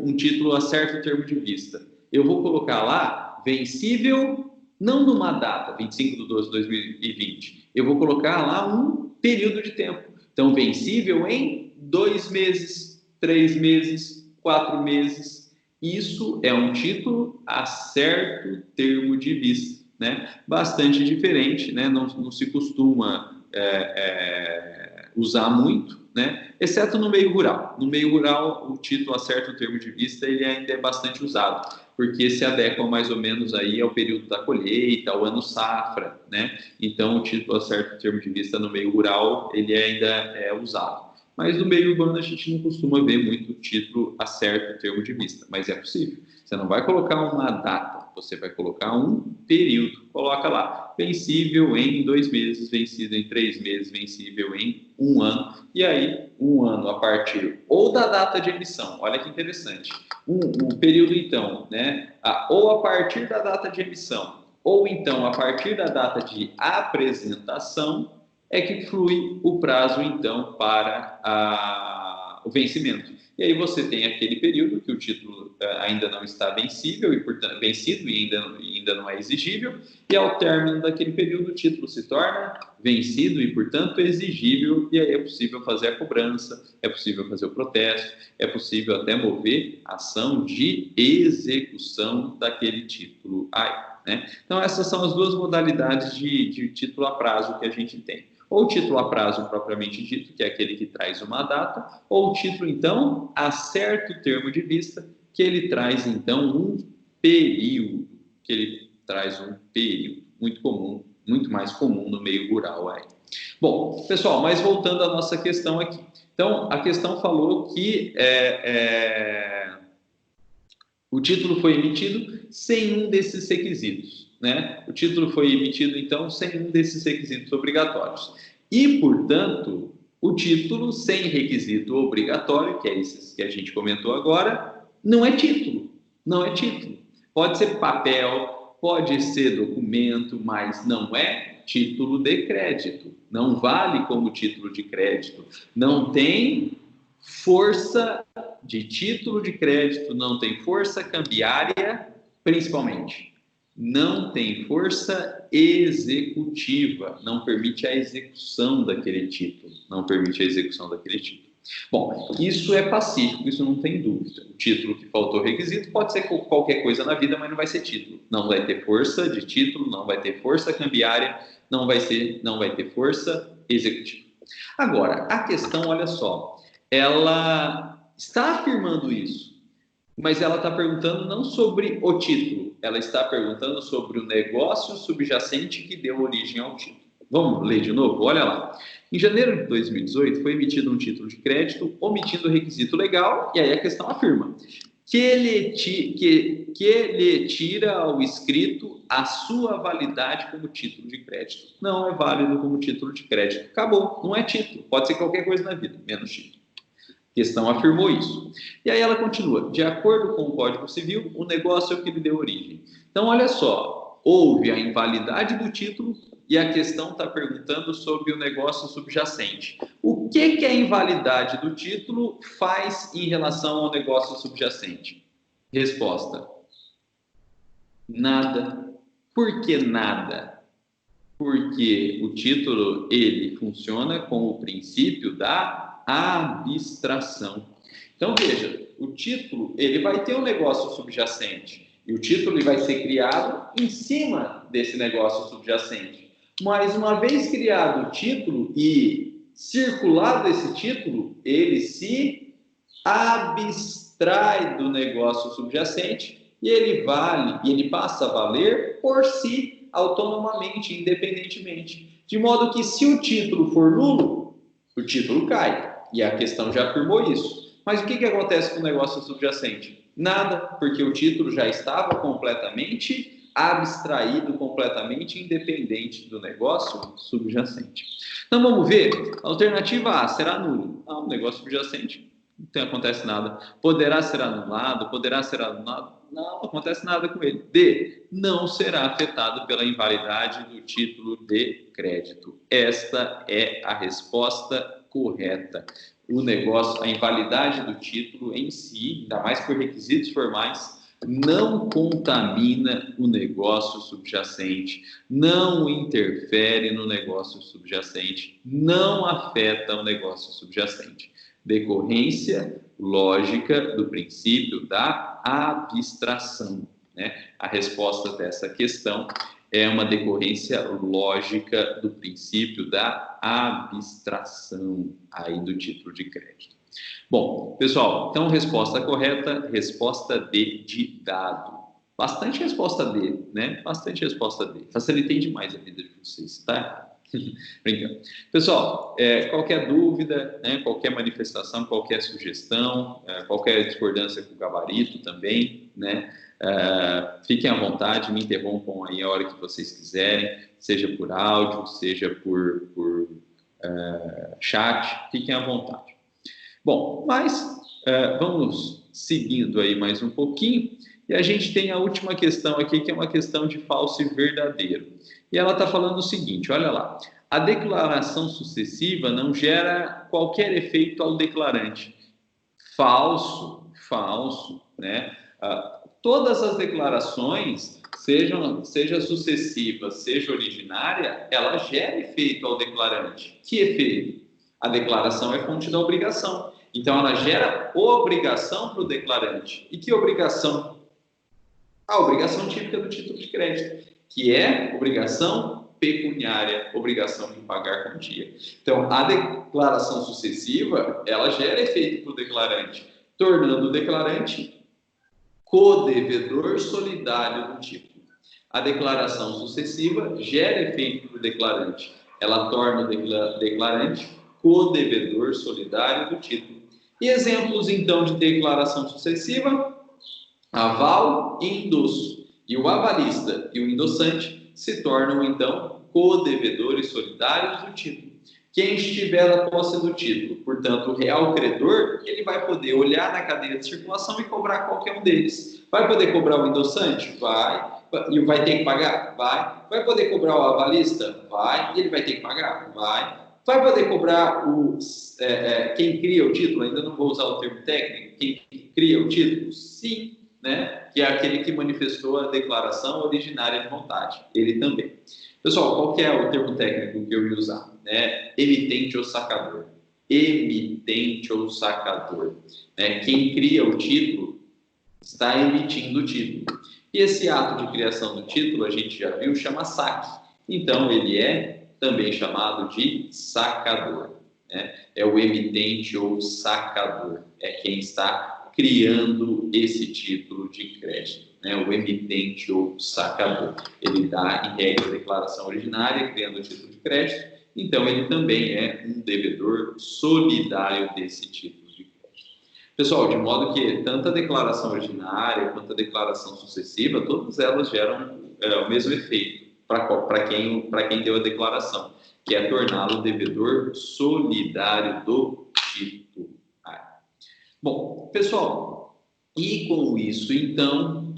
Speaker 1: um título a certo termo de vista, eu vou colocar lá vencível, não numa data, 25/12/2020, eu vou colocar lá um período de tempo. Então, vencível em 2 meses, 3 meses, 4 meses. Isso é um título a certo termo de vista, né? Bastante diferente, né? Não se costuma usar muito, né? Exceto no meio rural. No meio rural, o título a certo termo de vista ele ainda é bastante usado, porque se adequa mais ou menos aí ao período da colheita, ao ano safra, né? Então, o título a certo termo de vista no meio rural, ele ainda é usado. Mas no meio urbano a gente não costuma ver muito título a certo termo de vista, mas é possível. Você não vai colocar uma data, você vai colocar um período. Coloca lá, vencível em 2 meses, vencido em 3 meses, vencível em 1 ano. E aí, 1 ano a partir ou da data de emissão, olha que interessante. O período, então, né? Ou a partir da data de emissão, ou então a partir da data de apresentação, é que flui o prazo, então, para o vencimento. E aí você tem aquele período que o título ainda não está vencível, e, portanto, vencido e ainda não é exigível, e ao término daquele período o título se torna vencido e, portanto, exigível, e aí é possível fazer a cobrança, é possível fazer o protesto, é possível até mover ação de execução daquele título aí, né? Então, essas são as duas modalidades de título a prazo que a gente tem. Ou o título a prazo propriamente dito, que é aquele que traz uma data, ou o título, então, a certo termo de vista, que ele traz, então, um período, que ele traz um período muito comum, muito mais comum no meio rural aí. Bom, pessoal, mas voltando à nossa questão aqui. Então, a questão falou que o título foi emitido sem um desses requisitos, né? O título foi emitido, então, sem um desses requisitos obrigatórios. E, portanto, o título sem requisito obrigatório, que é esse que a gente comentou agora, não é título. Não é título. Pode ser papel, pode ser documento, mas não é título de crédito. Não vale como título de crédito. Não tem força de título de crédito, não tem força cambiária, principalmente. Não tem força executiva, não permite a execução daquele título, não permite a execução daquele título. Bom, isso é pacífico, isso não tem dúvida. O título que faltou requisito pode ser qualquer coisa na vida, mas não vai ser título. Não vai ter força de título, não vai ter força cambiária, não vai ter força executiva. Agora, a questão, olha só, ela está afirmando isso, mas ela está perguntando não sobre o título, ela está perguntando sobre o negócio subjacente que deu origem ao título. Vamos ler de novo? Olha lá. Em janeiro de 2018, foi emitido um título de crédito omitindo o requisito legal, e aí a questão afirma que lhe tira ao escrito a sua validade como título de crédito. Não é válido como título de crédito. Acabou, não é título. Pode ser qualquer coisa na vida, menos título. A questão afirmou isso. E aí ela continua. De acordo com o Código Civil, o negócio é o que lhe deu origem. Então, olha só. Houve a invalidade do título e a questão está perguntando sobre o negócio subjacente. O que a invalidade do título faz em relação ao negócio subjacente? Resposta: nada. Por que nada? Porque o título ele funciona com o princípio da abstração. Então veja, o título ele vai ter um negócio subjacente e o título ele vai ser criado em cima desse negócio subjacente. Mas uma vez criado o título e circulado esse título, ele se abstrai do negócio subjacente e ele passa a valer por si, autonomamente, independentemente. De modo que se o título for nulo, o título cai. E a questão já afirmou isso. Mas o que acontece com o negócio subjacente? Nada, porque o título já estava completamente abstraído, completamente independente do negócio subjacente. Então vamos ver. Alternativa A, será nulo. Não, o negócio subjacente não acontece nada. Poderá ser anulado, não acontece nada com ele. D, não será afetado pela invalidade do título de crédito. Esta é a resposta correta. O negócio, a invalidade do título em si, ainda mais por requisitos formais, não contamina o negócio subjacente, não interfere no negócio subjacente, não afeta o negócio subjacente. Decorrência lógica do princípio da abstração, né? A resposta dessa questão é uma decorrência lógica do princípio da abstração aí do título de crédito. Bom, pessoal, então resposta correta, resposta D de dado. Bastante resposta D, né? Bastante resposta D. Facilitei demais a vida de vocês, tá? Brincando. Pessoal, qualquer dúvida, né, qualquer manifestação, qualquer sugestão, qualquer discordância com o gabarito também, né? Fiquem à vontade, me interrompam aí a hora que vocês quiserem, seja por áudio, seja por chat, fiquem à vontade. Bom, mas vamos seguindo aí mais um pouquinho, e a gente tem a última questão aqui, que é uma questão de falso e verdadeiro. E ela está falando o seguinte, olha lá. A declaração sucessiva não gera qualquer efeito ao declarante. Falso, né? Todas as declarações, seja sucessiva, seja originária, ela gera efeito ao declarante. Que efeito? A declaração é fonte da obrigação. Então, ela gera obrigação para o declarante. E que obrigação? A obrigação típica do título de crédito, que é obrigação pecuniária, obrigação de pagar quantia. Então, a declaração sucessiva, ela gera efeito para o declarante, tornando o declarante codevedor solidário do título. A declaração sucessiva gera efeito para o declarante. Ela torna o declarante codevedor solidário do título. E exemplos, então, de declaração sucessiva: aval e endosso. E o avalista e o endossante se tornam, então, codevedores solidários do título. Quem estiver na posse do título, portanto, o real credor, ele vai poder olhar na cadeia de circulação e cobrar qualquer um deles. Vai poder cobrar o endossante? Vai. E vai ter que pagar? Vai. Vai poder cobrar o avalista? Vai. E ele vai ter que pagar? Vai. Vai poder cobrar quem cria o título? Ainda não vou usar o termo técnico. Quem cria o título? Sim. Né? Que é aquele que manifestou a declaração originária de vontade. Ele também. Pessoal, qual que é o termo técnico que eu ia usar? Né? Emitente ou sacador. Emitente ou sacador. Né? Quem cria o título está emitindo o título. E esse ato de criação do título, a gente já viu, chama saque. Então, ele é também chamado de sacador. Né? É o emitente ou sacador. É quem está criando esse título de crédito. Né, o emitente ou sacador. Ele dá, em regra, a declaração originária, criando o título de crédito, então ele também é um devedor solidário desse título de crédito. Pessoal, de modo que tanto a declaração originária quanto a declaração sucessiva, todas elas geram o mesmo efeito para quem deu a declaração, que é torná-lo devedor solidário do título. Bom, pessoal, e com isso, então,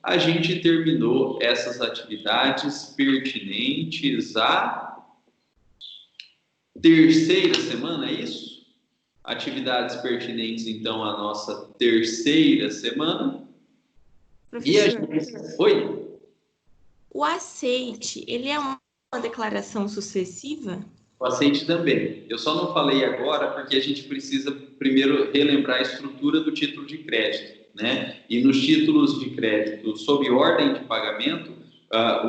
Speaker 1: a gente terminou essas atividades pertinentes à terceira semana, é isso? Atividades pertinentes, então, à nossa terceira semana.
Speaker 2: Professor,
Speaker 1: E a gente... Oi?
Speaker 2: O aceite, ele é uma declaração sucessiva?
Speaker 1: O aceite também. Eu só não falei agora porque a gente precisa primeiro relembrar a estrutura do título de crédito, né? E nos títulos de crédito sob ordem de pagamento,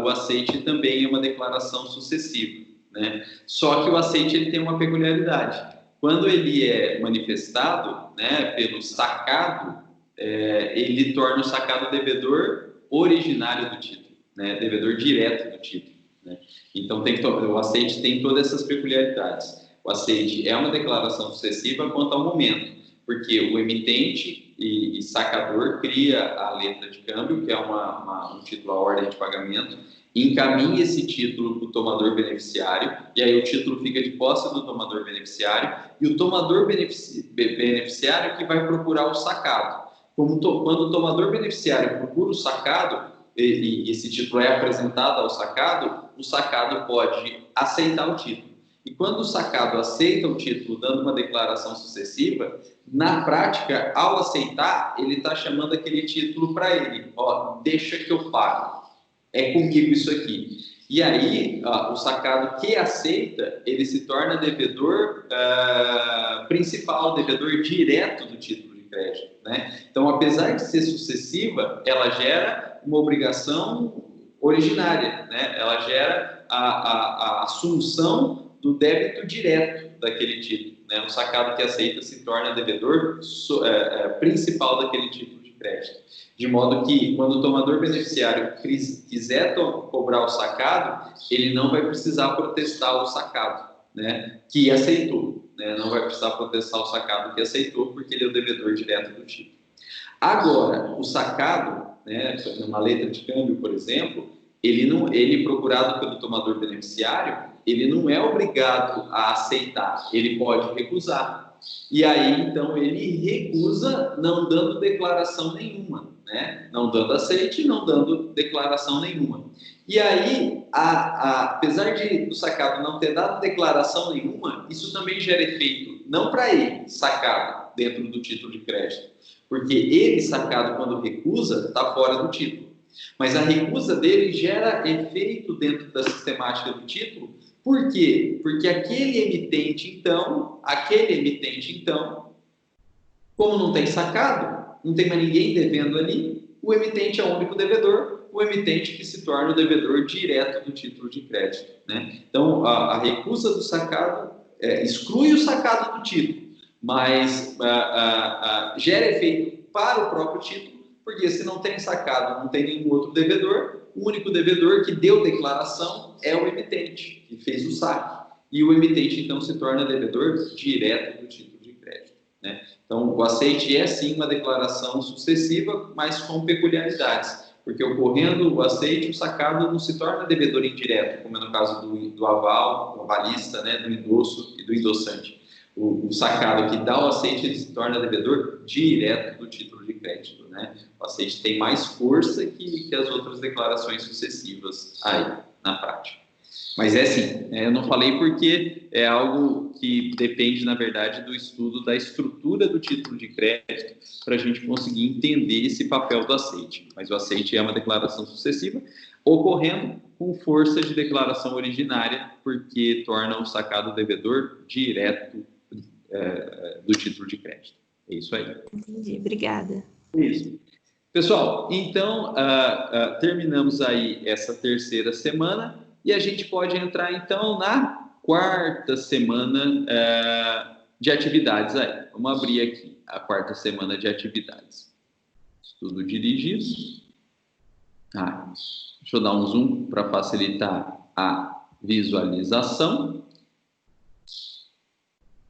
Speaker 1: o aceite também é uma declaração sucessiva, né? Só que o aceite ele tem uma peculiaridade. Quando ele é manifestado, né, pelo sacado, ele torna o sacado devedor originário do título, né? Devedor direto do título. Né? Então, o aceite tem todas essas peculiaridades. O aceite é uma declaração sucessiva quanto ao momento, porque o emitente e sacador cria a letra de câmbio, que é um título à ordem de pagamento, encaminha esse título para o tomador beneficiário, e aí o título fica de posse do tomador beneficiário, e o tomador beneficiário que vai procurar o sacado. Quando o tomador beneficiário procura o sacado, e esse título é apresentado ao sacado, o sacado pode aceitar o título. E quando o sacado aceita o título dando uma declaração sucessiva, na prática, ao aceitar, ele está chamando aquele título para ele. Ó, deixa que eu pago. É comigo isso aqui. E aí, o sacado que aceita, ele se torna devedor principal, devedor direto do título de crédito. Né? Então, apesar de ser sucessiva, ela gera uma obrigação originária, né? Ela gera a assunção do débito direto daquele título, né? O sacado que aceita se torna devedor principal daquele título de crédito, de modo que quando o tomador beneficiário quiser cobrar o sacado, ele não vai precisar protestar o sacado, né? Que aceitou, né? Não vai precisar protestar o sacado que aceitou, porque ele é o devedor direto do título. Agora, o sacado, né, numa letra de câmbio, por exemplo, ele procurado pelo tomador beneficiário, ele não é obrigado a aceitar, ele pode recusar. E aí, então, ele recusa não dando declaração nenhuma, né? Não dando aceite, não dando declaração nenhuma. E aí, apesar do sacado não ter dado declaração nenhuma, isso também gera efeito, não para ele, sacado, dentro do título de crédito, porque ele, sacado, quando recusa, está fora do título. Mas a recusa dele gera efeito dentro da sistemática do título. Por quê? Porque aquele emitente, então, como não tem sacado, não tem mais ninguém devendo ali, o emitente é o único devedor, o emitente que se torna o devedor direto do título de crédito, né? Então, a recusa do sacado exclui o sacado do título, mas gera efeito para o próprio título, porque se não tem sacado, não tem nenhum outro devedor, o único devedor que deu declaração é o emitente, que fez o saque. E o emitente, então, se torna devedor direto do título de crédito, né? Então, o aceite é, sim, uma declaração sucessiva, mas com peculiaridades, porque ocorrendo o aceite, o sacado não se torna devedor indireto, como é no caso do aval, do avalista, né, do endosso e do endossante. O sacado que dá o aceite, ele se torna devedor direto do título de crédito, né? O aceite tem mais força que as outras declarações sucessivas aí, na prática. Mas é assim, eu não falei porque é algo que depende, na verdade, do estudo da estrutura do título de crédito para a gente conseguir entender esse papel do aceite. Mas o aceite é uma declaração sucessiva, ocorrendo com força de declaração originária, porque torna o sacado devedor direto do título de crédito. É isso aí.
Speaker 2: Entendi, obrigada.
Speaker 1: Isso. Pessoal, então, terminamos aí essa terceira semana e a gente pode entrar, então, na quarta semana de atividades aí. Vamos abrir aqui a quarta semana de atividades. Estudo dirigido. Deixa eu dar um zoom para facilitar a visualização.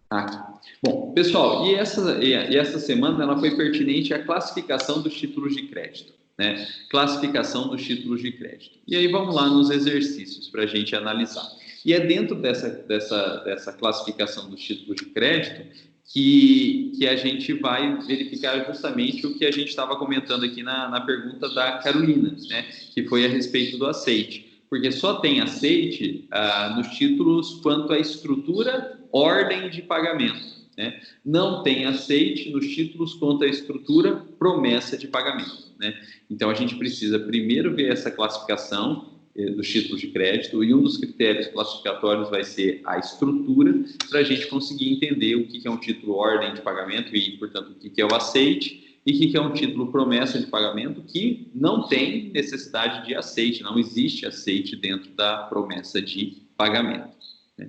Speaker 1: Aqui. Bom, pessoal, e essa semana ela foi pertinente à classificação dos títulos de crédito, né? Classificação dos títulos de crédito. E aí vamos lá nos exercícios para a gente analisar. E é dentro dessa classificação dos títulos de crédito que a gente vai verificar justamente o que a gente estava comentando aqui na pergunta da Carolina, né? Que foi a respeito do aceite. Porque só tem aceite nos títulos quanto à estrutura, ordem de pagamento, né? Não tem aceite nos títulos quanto à estrutura, promessa de pagamento, né? Então, a gente precisa primeiro ver essa classificação dos títulos de crédito, e um dos critérios classificatórios vai ser a estrutura, para a gente conseguir entender o que é um título ordem de pagamento e, portanto, o que é o aceite, e o que é um título promessa de pagamento que não tem necessidade de aceite, não existe aceite dentro da promessa de pagamento, né?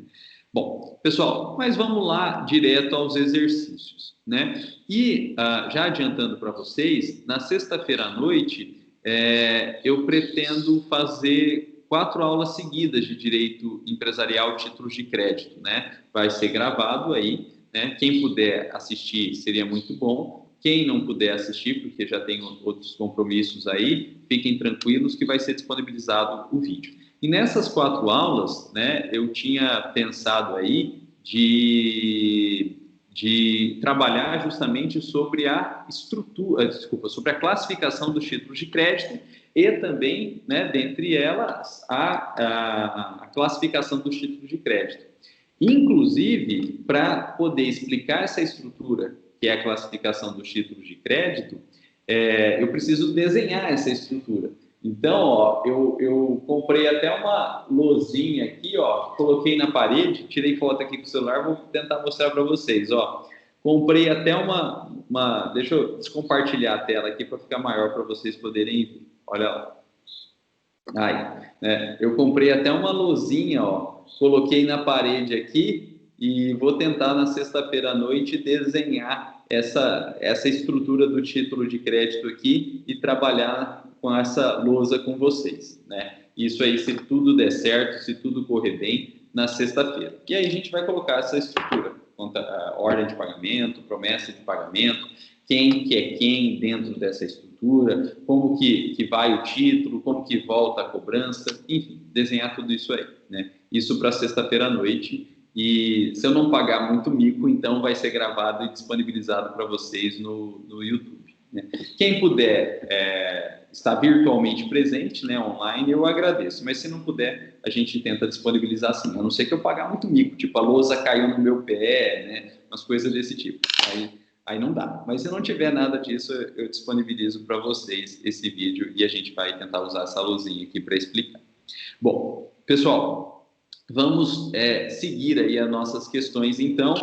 Speaker 1: Bom, pessoal, mas vamos lá direto aos exercícios, né? E já adiantando para vocês, na sexta-feira à noite, eu pretendo fazer 4 aulas seguidas de Direito Empresarial Títulos de Crédito, né? Vai ser gravado aí, né? Quem puder assistir seria muito bom. Quem não puder assistir, porque já tem outros compromissos aí, fiquem tranquilos que vai ser disponibilizado o vídeo. E nessas 4 aulas, né, eu tinha pensado aí de trabalhar justamente sobre a estrutura, sobre a classificação dos títulos de crédito e também, né, dentre elas, a classificação dos títulos de crédito. Inclusive, para poder explicar essa estrutura, que é a classificação dos títulos de crédito, eu preciso desenhar essa estrutura. Então, ó, eu comprei até uma lousinha aqui, ó, coloquei na parede, tirei foto aqui com o celular, vou tentar mostrar para vocês, ó. Comprei até deixa eu descompartilhar a tela aqui para ficar maior para vocês poderem ver. Olha lá. Aí, né? Eu comprei até uma lousinha, ó, coloquei na parede aqui e vou tentar na sexta-feira à noite desenhar essa estrutura do título de crédito aqui e trabalhar com essa lousa com vocês, né? Isso aí, se tudo der certo, se tudo correr bem, na sexta-feira. E aí a gente vai colocar essa estrutura, ordem de pagamento, promessa de pagamento, quem que é quem dentro dessa estrutura, como que vai o título, como que volta a cobrança, enfim, desenhar tudo isso aí, né? Isso para sexta-feira à noite. E se eu não pagar muito mico, então vai ser gravado e disponibilizado para vocês no YouTube, né? Quem puder está virtualmente presente, né, online, eu agradeço. Mas se não puder, a gente tenta disponibilizar sim. A não ser que eu pagar muito mico, tipo, a lousa caiu no meu pé, né, umas coisas desse tipo. Aí não dá. Mas se não tiver nada disso, eu disponibilizo para vocês esse vídeo e a gente vai tentar usar essa luzinha aqui para explicar. Bom, pessoal, vamos seguir aí as nossas questões, então,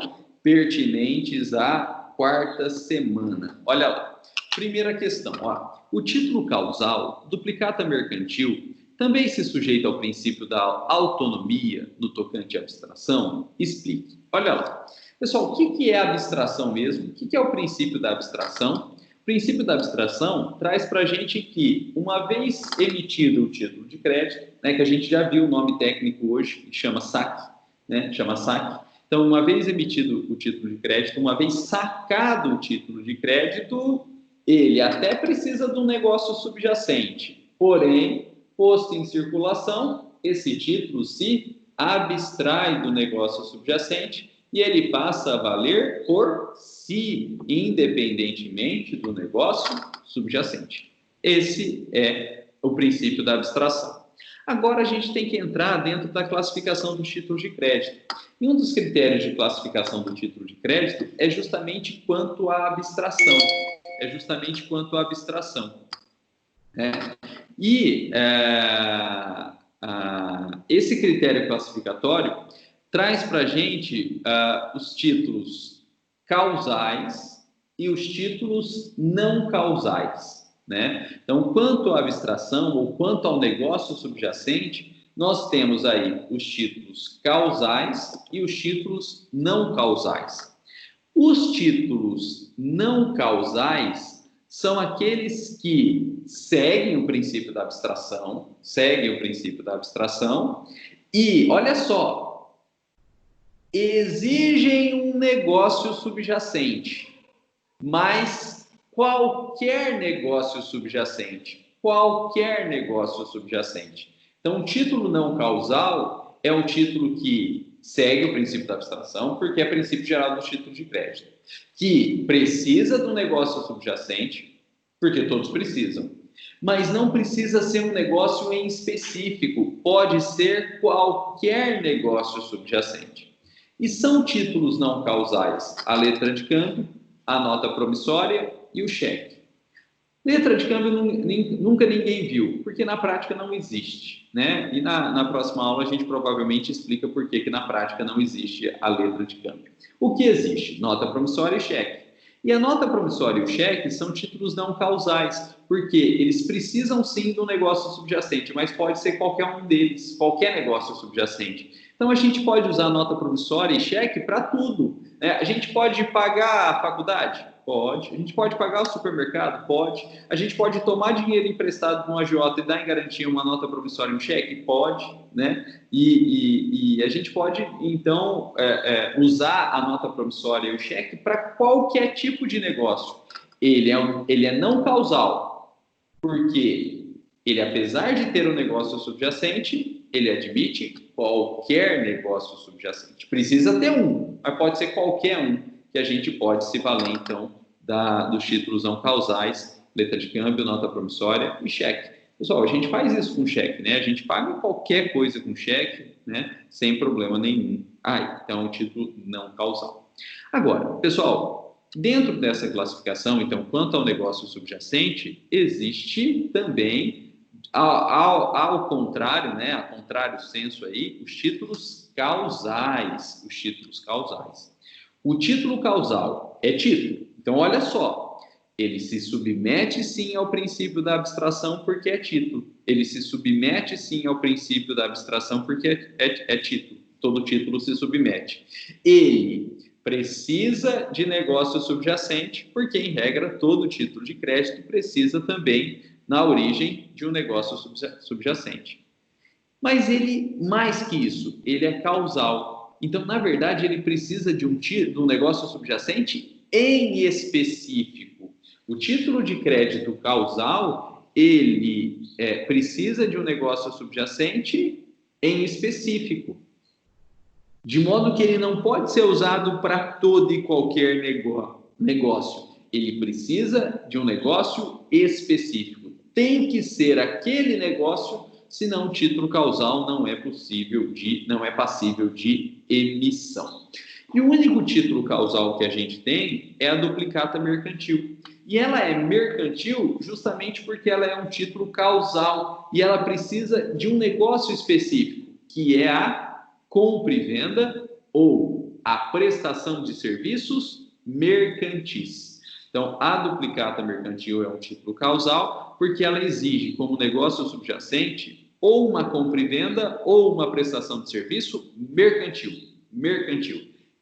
Speaker 1: pertinentes à quarta semana. Olha lá. Primeira questão, ó. O título causal, duplicata mercantil, também se sujeita ao princípio da autonomia no tocante à abstração? Explique. Olha lá. Pessoal, o que é abstração mesmo? O que é o princípio da abstração? O princípio da abstração traz para a gente que, uma vez emitido o título de crédito, né, que a gente já viu o nome técnico hoje, que chama saque, né, chama saque. Então, uma vez emitido o título de crédito, uma vez sacado o título de crédito, ele até precisa de um negócio subjacente, porém, posto em circulação, esse título se abstrai do negócio subjacente e ele passa a valer por si, independentemente do negócio subjacente. Esse é o princípio da abstração. Agora a gente tem que entrar dentro da classificação dos títulos de crédito. E um dos critérios de classificação do título de crédito é justamente quanto à abstração. E esse critério classificatório traz para a gente os títulos causais e os títulos não causais, né? Então, quanto à abstração ou quanto ao negócio subjacente, nós temos aí os títulos causais e os títulos não causais. Os títulos não causais são aqueles que seguem o princípio da abstração, e, olha só, exigem um negócio subjacente, mas qualquer negócio subjacente. Então, o título não causal é um título que segue o princípio da abstração, porque é princípio geral dos títulos de crédito, que precisa do negócio subjacente, porque todos precisam, mas não precisa ser um negócio em específico, pode ser qualquer negócio subjacente. E são títulos não causais a letra de câmbio, a nota promissória e o cheque. Letra de câmbio nunca ninguém viu, porque na prática não existe, né? E na próxima aula a gente provavelmente explica por que na prática não existe a letra de câmbio. O que existe? Nota promissória e cheque. E a nota promissória e o cheque são títulos não causais, porque eles precisam sim do negócio subjacente, mas pode ser qualquer um deles, qualquer negócio subjacente. Então a gente pode usar nota promissória e cheque para tudo, né? A gente pode pagar a faculdade? Pode. A gente pode pagar o supermercado? Pode. A gente pode tomar dinheiro emprestado de um agiota e dar em garantia uma nota promissória e um cheque? Pode, né? E a gente pode, então, usar a nota promissória e o cheque para qualquer tipo de negócio. Ele é não causal, porque ele, apesar de ter um negócio subjacente, ele admite qualquer negócio subjacente. Precisa ter um, mas pode ser qualquer um que a gente pode se valer, então, dos títulos não causais, letra de câmbio, nota promissória e cheque. Pessoal, a gente faz isso com cheque, né? A gente paga qualquer coisa com cheque, né? Sem problema nenhum. Então, o título não causal. Agora, pessoal, dentro dessa classificação, então, quanto ao negócio subjacente, existe também, ao contrário, né? A contrário senso aí, os títulos causais. O título causal é título. Então, olha só, ele se submete sim ao princípio da abstração porque é título. Ele se submete sim ao princípio da abstração porque é título. Todo título se submete. Ele precisa de negócio subjacente porque, em regra, todo título de crédito precisa também, na origem, de um negócio subjacente. Mas ele, mais que isso, ele é causal. Então, na verdade, ele precisa de um negócio subjacente em específico. O título de crédito causal, ele precisa de um negócio subjacente em específico. De modo que ele não pode ser usado para todo e qualquer negócio. Ele precisa de um negócio específico. tem que ser aquele negócio, senão o título causal não é passível de emissão. E o único título causal que a gente tem é a duplicata mercantil. E ela é mercantil justamente porque ela é um título causal e ela precisa de um negócio específico, que é a compra e venda ou a prestação de serviços mercantis. Então, a duplicata mercantil é um título causal porque ela exige como negócio subjacente ou uma compra e venda ou uma prestação de serviço mercantil.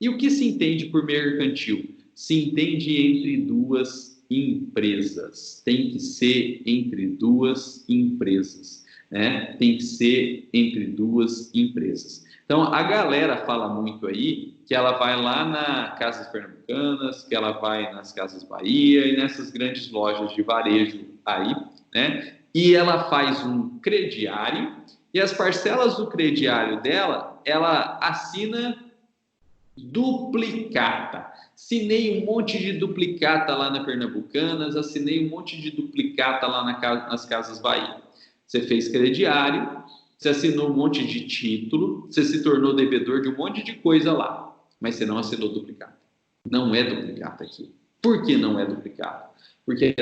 Speaker 1: E o que se entende por mercantil? Se entende entre duas empresas. Tem que ser entre duas empresas, né? Tem que ser entre duas empresas. Então, a galera fala muito aí que ela vai lá na Casas Pernambucanas, que ela vai nas Casas Bahia e nessas grandes lojas de varejo aí, né? E ela faz um crediário e as parcelas do crediário dela, ela assina duplicata. Assinei um monte de duplicata lá na Pernambucanas, assinei um monte de duplicata lá nas Casas Bahia. Você fez crediário, você assinou um monte de título, você se tornou devedor de um monte de coisa lá, mas você não assinou duplicata. Não é duplicata aqui. Por que não é duplicata? Porque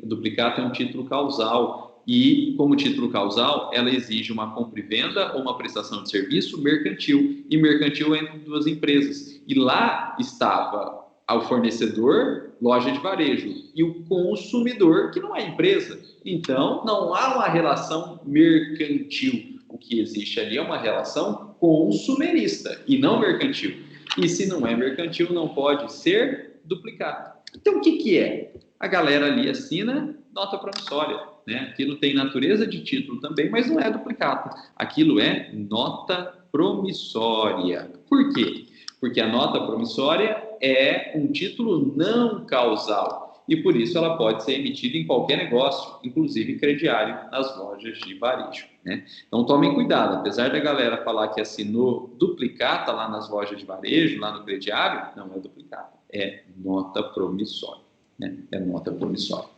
Speaker 1: duplicata é um título causal e, como título causal, ela exige uma compra e venda ou uma prestação de serviço mercantil. E mercantil é entre duas empresas. E lá estava o fornecedor, loja de varejo, e o consumidor, que não é empresa. Então, não há uma relação mercantil. O que existe ali é uma relação consumerista e não mercantil. E se não é mercantil, não pode ser duplicado. Então, o que é? A galera ali assina nota promissória, né? Aquilo tem natureza de título também, mas não é duplicata. Aquilo é nota promissória. Por quê? Porque a nota promissória é um título não causal e por isso ela pode ser emitida em qualquer negócio, inclusive crediário nas lojas de varejo, né? Então tomem cuidado, apesar da galera falar que assinou duplicata lá nas lojas de varejo, lá no crediário, não é duplicata, é nota promissória. É nota promissória.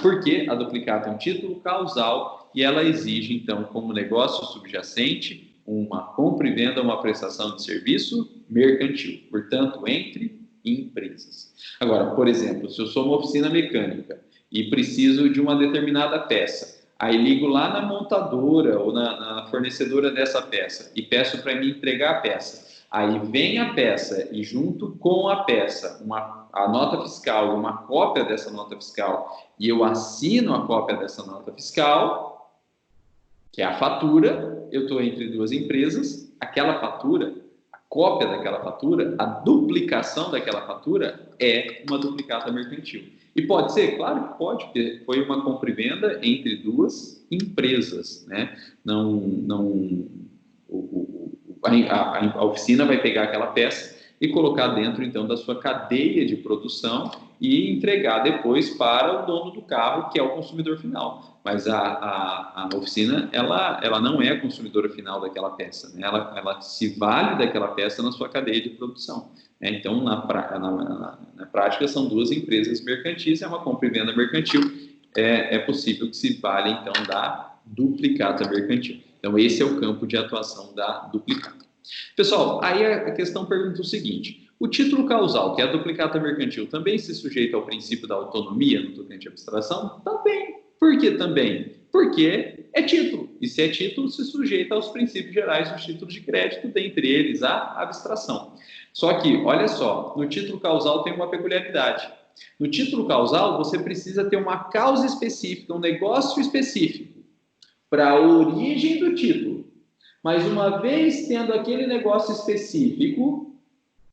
Speaker 1: Porque a duplicata é um título causal e ela exige, então, como negócio subjacente, uma compra e venda, uma prestação de serviço mercantil, portanto, entre empresas. Agora, por exemplo, se eu sou uma oficina mecânica e preciso de uma determinada peça, aí ligo lá na montadora ou na fornecedora dessa peça e peço para me entregar a peça. Aí vem a peça e junto com a peça, a nota fiscal, uma cópia dessa nota fiscal, e eu assino a cópia dessa nota fiscal, que é a fatura, eu estou entre duas empresas, aquela fatura, a cópia daquela fatura, a duplicação daquela fatura é uma duplicata mercantil. E pode ser? Claro que pode, porque foi uma compra e venda entre duas empresas, né? A oficina vai pegar aquela peça e colocar dentro, então, da sua cadeia de produção e entregar depois para o dono do carro, que é o consumidor final. Mas a oficina, ela não é a consumidora final daquela peça, né? Ela se vale daquela peça na sua cadeia de produção, né? Então, na prática, são duas empresas mercantis, é uma compra e venda mercantil. É possível que se vale, então, da duplicata mercantil. Então, esse é o campo de atuação da duplicata. Pessoal, aí a questão pergunta o seguinte: o título causal, que é a duplicata mercantil, também se sujeita ao princípio da autonomia no tocante à abstração? Também. Por que também? Porque é título. E se é título, se sujeita aos princípios gerais dos títulos de crédito, dentre eles a abstração. Só que, olha só, no título causal tem uma peculiaridade. No título causal, você precisa ter uma causa específica, um negócio específico para a origem do título. Mas uma vez tendo aquele negócio específico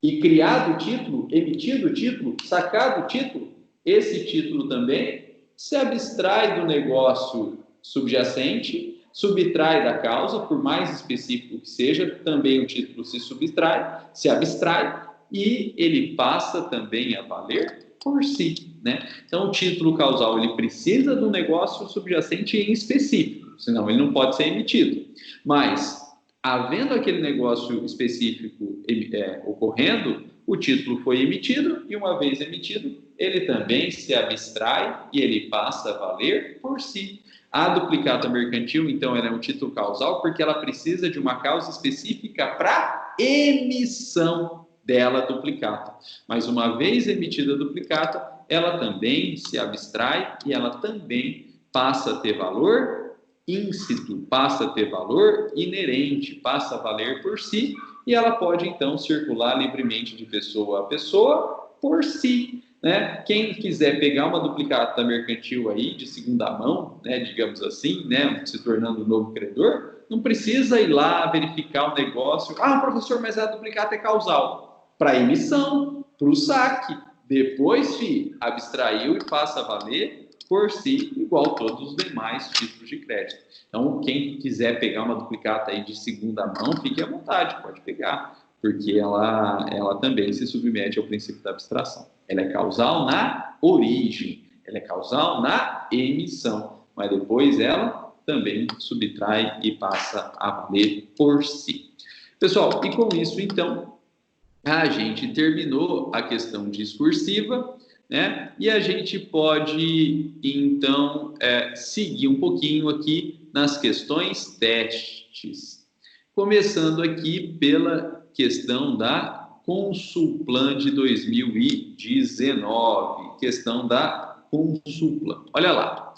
Speaker 1: e criado o título, emitido o título, sacado o título, esse título também se abstrai do negócio subjacente, subtrai da causa, por mais específico que seja, também o título se abstrai e ele passa também a valer por si, né? Então, o título causal ele precisa do negócio subjacente em específico, senão ele não pode ser emitido. Mas havendo aquele negócio específico ocorrendo, o título foi emitido e, uma vez emitido, ele também se abstrai e ele passa a valer por si. A duplicata mercantil, então, ela é um título causal porque ela precisa de uma causa específica para emissão dela duplicata. Mas, uma vez emitida a duplicata, ela também se abstrai e ela também passa a ter valor íncito, passa a ter valor inerente, passa a valer por si, e ela pode, então, circular livremente de pessoa a pessoa por si. Né? Quem quiser pegar uma duplicata mercantil aí de segunda mão, né, digamos assim, né, se tornando um novo credor, não precisa ir lá verificar o negócio. Ah, professor, mas a duplicata é causal. Para emissão, para o saque. Depois, abstraiu e passa a valer por si, igual todos os demais títulos de crédito. Então, quem quiser pegar uma duplicata aí de segunda mão, fique à vontade, pode pegar, porque ela também se submete ao princípio da abstração. Ela é causal na origem, ela é causal na emissão, mas depois ela também subtrai e passa a valer por si. Pessoal, e com isso, então, a gente terminou a questão discursiva, né? E a gente pode, então, seguir um pouquinho aqui nas questões testes. Começando aqui pela questão da Consulplan de 2019, questão da Consulplan. Olha lá.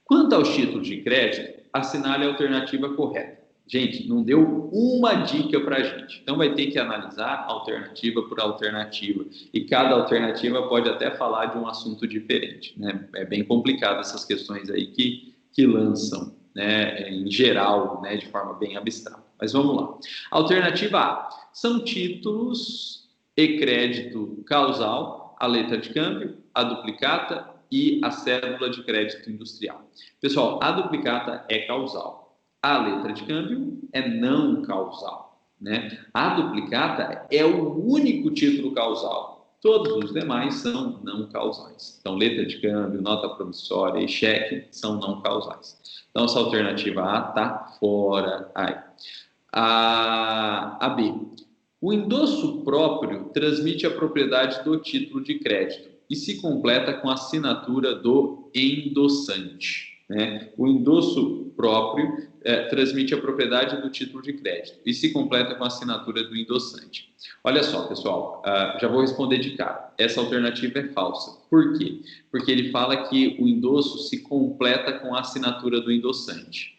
Speaker 1: Quanto aos títulos de crédito, assinale a alternativa correta. Gente, não deu uma dica para a gente. Então, vai ter que analisar alternativa por alternativa. E cada alternativa pode até falar de um assunto diferente. Né? É bem complicado essas questões aí que lançam, né, em geral, né, de forma bem abstrata. Mas vamos lá. Alternativa A. São títulos e crédito causal, a letra de câmbio, a duplicata e a cédula de crédito industrial. Pessoal, a duplicata é causal. A letra de câmbio é não causal, né? A duplicata é o único título causal. Todos os demais são não causais. Então, letra de câmbio, nota promissória e cheque são não causais. Então, essa alternativa A está fora aí. A B. O endosso próprio transmite a propriedade do título de crédito e se completa com a assinatura do endossante. Né? O endosso próprio transmite a propriedade do título de crédito e se completa com a assinatura do endossante. Olha só, pessoal, já vou responder de cara. Essa alternativa é falsa. Por quê? Porque ele fala que o endosso se completa com a assinatura do endossante.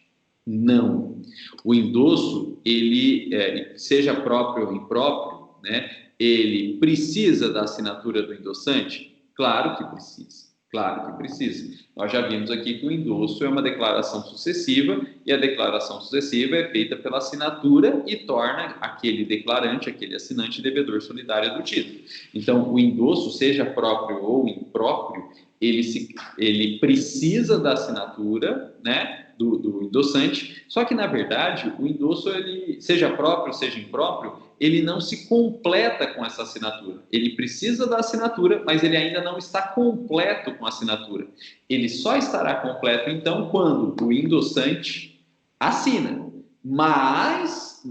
Speaker 1: Não. O endosso, ele, seja próprio ou impróprio, né, ele precisa da assinatura do endossante? Claro que precisa. Claro que precisa. Nós já vimos aqui que o endosso é uma declaração sucessiva e a declaração sucessiva é feita pela assinatura e torna aquele declarante, aquele assinante, devedor solidário do título. Então, o endosso, seja próprio ou impróprio, ele precisa da assinatura, né, do endossante, só que, na verdade, o endosso, ele, seja próprio, seja impróprio, ele não se completa com essa assinatura. Ele precisa da assinatura, mas ele ainda não está completo com a assinatura. Ele só estará completo, então, quando o endossante assina. Mais,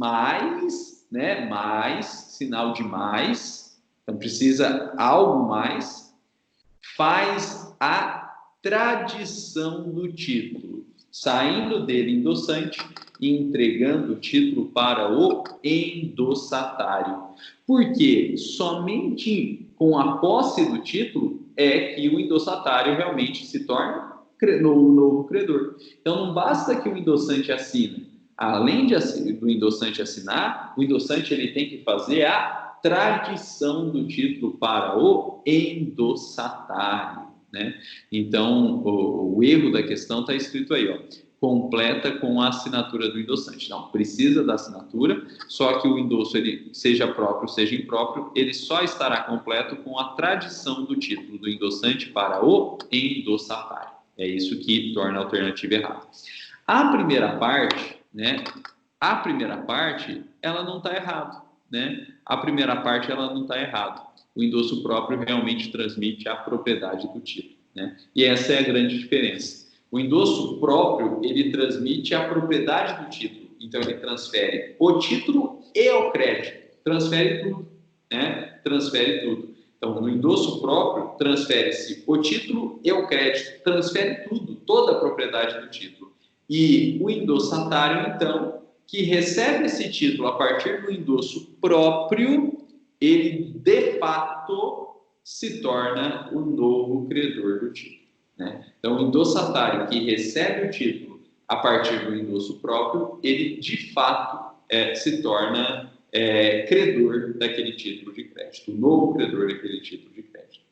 Speaker 1: né, mais, sinal de mais, então precisa algo mais, faz a tradição do título, saindo dele endossante e entregando o título para o endossatário. Porque somente com a posse do título é que o endossatário realmente se torna o novo credor. Então, não basta que o endossante assine. Além do endossante assinar, o endossante ele tem que fazer a tradição do título para o endossatário. Né? Então, o erro da questão está escrito aí, ó, completa com a assinatura do endossante. Não, precisa da assinatura, só que o endosso, ele, seja próprio, seja impróprio, ele só estará completo com a tradição do título do endossante para o endossatário. É isso que torna a alternativa errada. A primeira parte, né? A primeira parte, ela não está errada, né? A primeira parte, ela não está errada. O endosso próprio realmente transmite a propriedade do título, né? E essa é a grande diferença. O endosso próprio, ele transmite a propriedade do título, então ele transfere o título e o crédito. Transfere tudo, né? Transfere tudo. Então, no endosso próprio, transfere-se o título e o crédito. Transfere tudo, toda a propriedade do título. E o endossatário, então, que recebe esse título a partir do endosso próprio, ele, de fato, se torna o novo credor do título, né? Então, o endossatário que recebe o título a partir do endosso próprio, ele, de fato, se torna credor daquele título de crédito, o novo credor daquele título de crédito.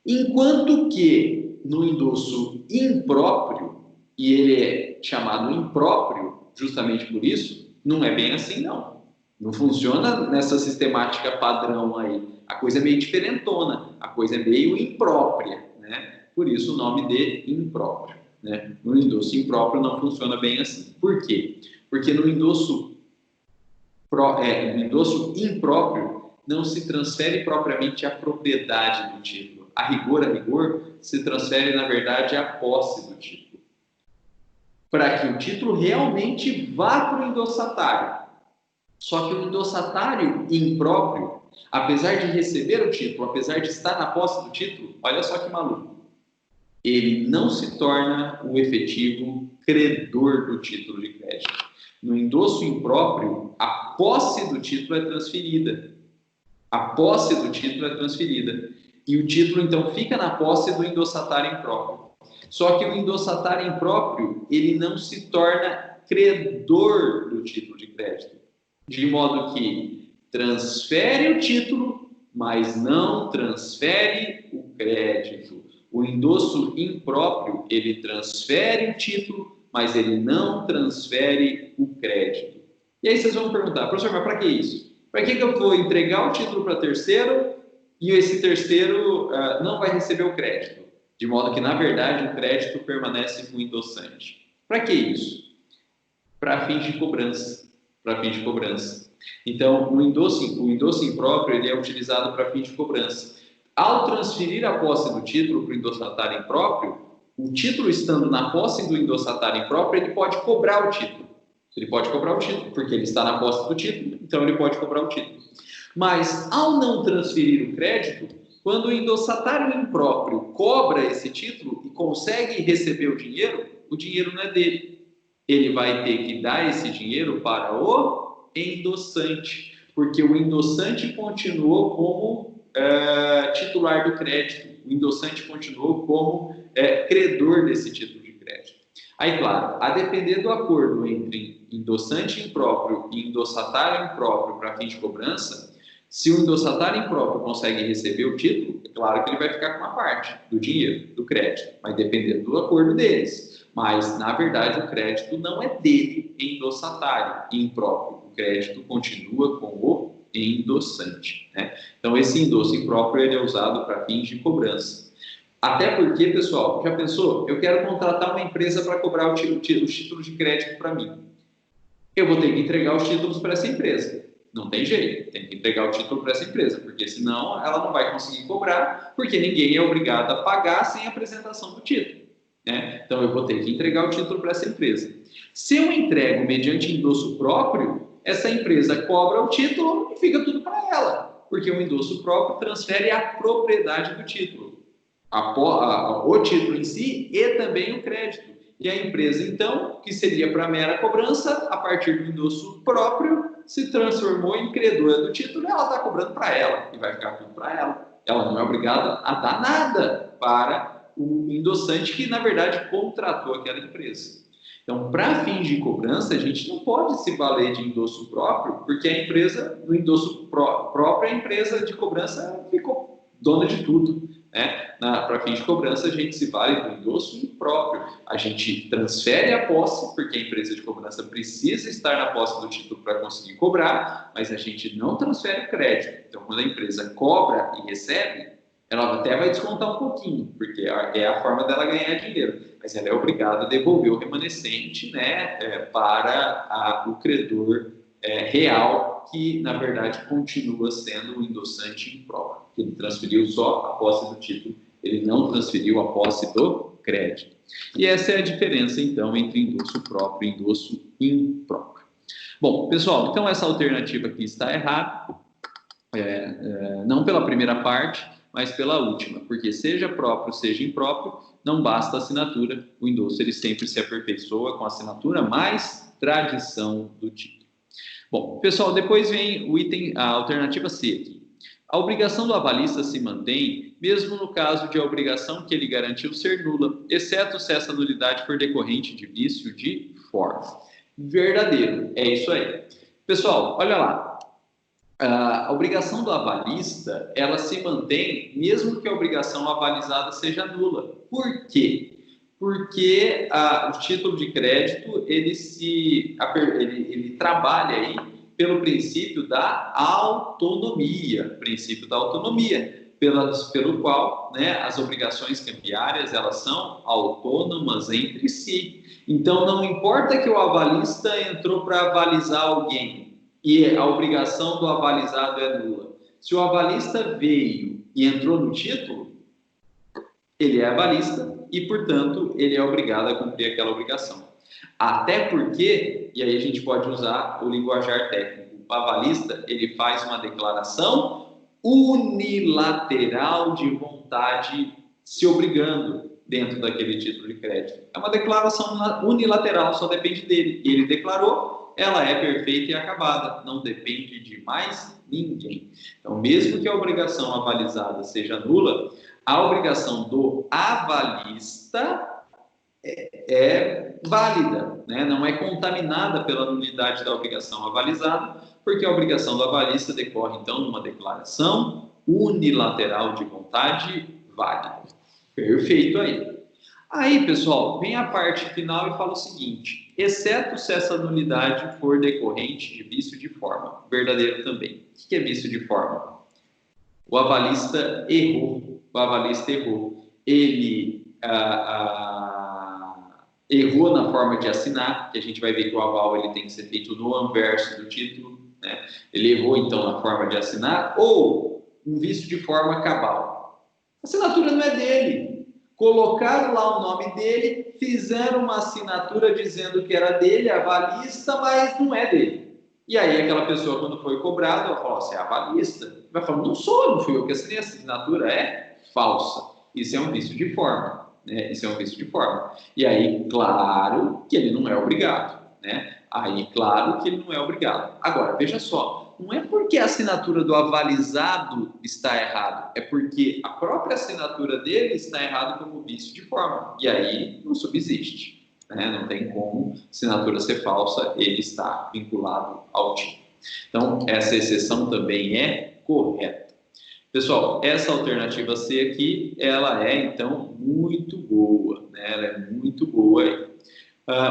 Speaker 1: Enquanto que no endosso impróprio, e ele é chamado impróprio justamente por isso, não é bem assim, não. Não funciona nessa sistemática padrão aí. A coisa é meio diferentona, a coisa é meio imprópria, né? Por isso o nome de impróprio, né? No endosso impróprio não funciona bem assim. Por quê? Porque no endosso impróprio não se transfere propriamente a propriedade do título. A rigor, se transfere, na verdade, a posse do título. Para que o título realmente vá para o endossatário. Só que o endossatário impróprio, apesar de receber o título, apesar de estar na posse do título, olha só que maluco, ele não se torna o efetivo credor do título de crédito. No endosso impróprio, a posse do título é transferida. A posse do título é transferida. E o título, então, fica na posse do endossatário impróprio. Só que o endossatário impróprio, ele não se torna credor do título de crédito. De modo que transfere o título, mas não transfere o crédito. O endosso impróprio, ele transfere o título, mas ele não transfere o crédito. E aí vocês vão perguntar, professor, mas para que isso? Para que eu vou entregar o título para terceiro e esse terceiro não vai receber o crédito? De modo que, na verdade, o crédito permanece com o endossante. Para que isso? Para fins de cobrança. Para fins de cobrança. Então, o endosso impróprio ele é utilizado para fins de cobrança. Ao transferir a posse do título para o endossatário impróprio, o título estando na posse do endossatário impróprio, ele pode cobrar o título. Ele pode cobrar o título, porque ele está na posse do título, então ele pode cobrar o título. Mas, ao não transferir o crédito, quando o endossatário impróprio cobra esse título e consegue receber o dinheiro não é dele. Ele vai ter que dar esse dinheiro para o endossante, porque o endossante continuou como titular do crédito, o endossante continuou como credor desse título de crédito. Aí, claro, a depender do acordo entre endossante impróprio e endossatário impróprio para fim de cobrança, se o endossatário impróprio consegue receber o título, é claro que ele vai ficar com uma parte do dinheiro, do crédito, vai depender do acordo deles. Mas, na verdade, o crédito não é dele, endossatário, impróprio. O crédito continua com o endossante, né? Então, esse endosso impróprio ele é usado para fins de cobrança. Até porque, pessoal, já pensou? Eu quero contratar uma empresa para cobrar os títulos de crédito para mim. Eu vou ter que entregar os títulos para essa empresa. Não tem jeito, tem que entregar o título para essa empresa, porque senão ela não vai conseguir cobrar, porque ninguém é obrigado a pagar sem apresentação do título, né? Então, eu vou ter que entregar o título para essa empresa. Se eu entrego mediante endosso próprio, essa empresa cobra o título e fica tudo para ela, porque o endosso próprio transfere a propriedade do título, o título em si e também o crédito. E a empresa, então, que seria para mera cobrança, a partir do endosso próprio, se transformou em credora do título e ela está cobrando para ela, e vai ficar tudo para ela. Ela não é obrigada a dar nada para o endossante que, na verdade, contratou aquela empresa. Então, para fins de cobrança, a gente não pode se valer de endosso próprio, porque a empresa, no endosso próprio, a empresa de cobrança ficou dona de tudo, né? Para fins de cobrança, a gente se vale do endosso impróprio. A gente transfere a posse, porque a empresa de cobrança precisa estar na posse do título para conseguir cobrar, mas a gente não transfere o crédito. Então, quando a empresa cobra e recebe, ela até vai descontar um pouquinho, porque é a forma dela ganhar dinheiro, mas ela é obrigada a devolver o remanescente, né, para o credor real, que na verdade continua sendo o endossante impróprio. Ele transferiu só a posse do título, ele não transferiu a posse do crédito. E essa é a diferença, então, entre endosso próprio e endosso impróprio. Bom, pessoal, então essa alternativa aqui está errada, não pela primeira parte, mas pela última, porque seja próprio, seja impróprio, não basta a assinatura, o endosso ele sempre se aperfeiçoa com a assinatura mais tradição do título. Bom, pessoal, depois vem o item, a alternativa C aqui. A obrigação do avalista se mantém, mesmo no caso de a obrigação que ele garantiu ser nula, exceto se essa nulidade for decorrente de vício de forma. Verdadeiro, é isso aí. Pessoal, olha lá. A obrigação do avalista, ela se mantém mesmo que a obrigação avalizada seja nula. Por quê? Porque o título de crédito, ele trabalha aí pelo princípio da autonomia, pelo qual, né, as obrigações cambiárias, elas são autônomas entre si. Então, não importa que o avalista entrou para avalizar alguém, e a obrigação do avalizado é nula. Se o avalista veio e entrou no título, ele é avalista e, portanto, ele é obrigado a cumprir aquela obrigação. Até porque, e aí a gente pode usar o linguajar técnico, o avalista, ele faz uma declaração unilateral de vontade se obrigando dentro daquele título de crédito. É uma declaração unilateral, só depende dele. Ele declarou, ela é perfeita e acabada, não depende de mais ninguém. Então, mesmo que a obrigação avalizada seja nula, a obrigação do avalista é válida, né? Não é contaminada pela nulidade da obrigação avalizada, porque a obrigação do avalista decorre, então, numa declaração unilateral de vontade válida. Perfeito aí. Aí, pessoal, vem a parte final e fala o seguinte: exceto se essa nulidade for decorrente de vício de forma. Verdadeiro também. O que é vício de forma? O avalista errou. Ele errou na forma de assinar, que a gente vai ver que o aval ele tem que ser feito no anverso do título, né? Ele errou, então, na forma de assinar, ou um vício de forma cabal. A assinatura não é dele. Colocaram lá o nome dele, fizeram uma assinatura dizendo que era dele, avalista, mas não é dele. E aí aquela pessoa, quando foi cobrada, ela falou: você é avalista? Vai falar: não sou, não fui eu que assinei, a assinatura é falsa. Isso é um vício de forma, né? Isso é um vício de forma. E aí, claro que ele não é obrigado, né? Agora, veja só, não é porque a assinatura do avalizado está errada, é porque a própria assinatura dele está errada como vício de forma. E aí não subsiste, né? Não tem como assinatura ser falsa, ele está vinculado ao título. Então, essa exceção também é correta. Pessoal, essa alternativa C aqui, ela é, então, muito boa, né? Ela é muito boa aí.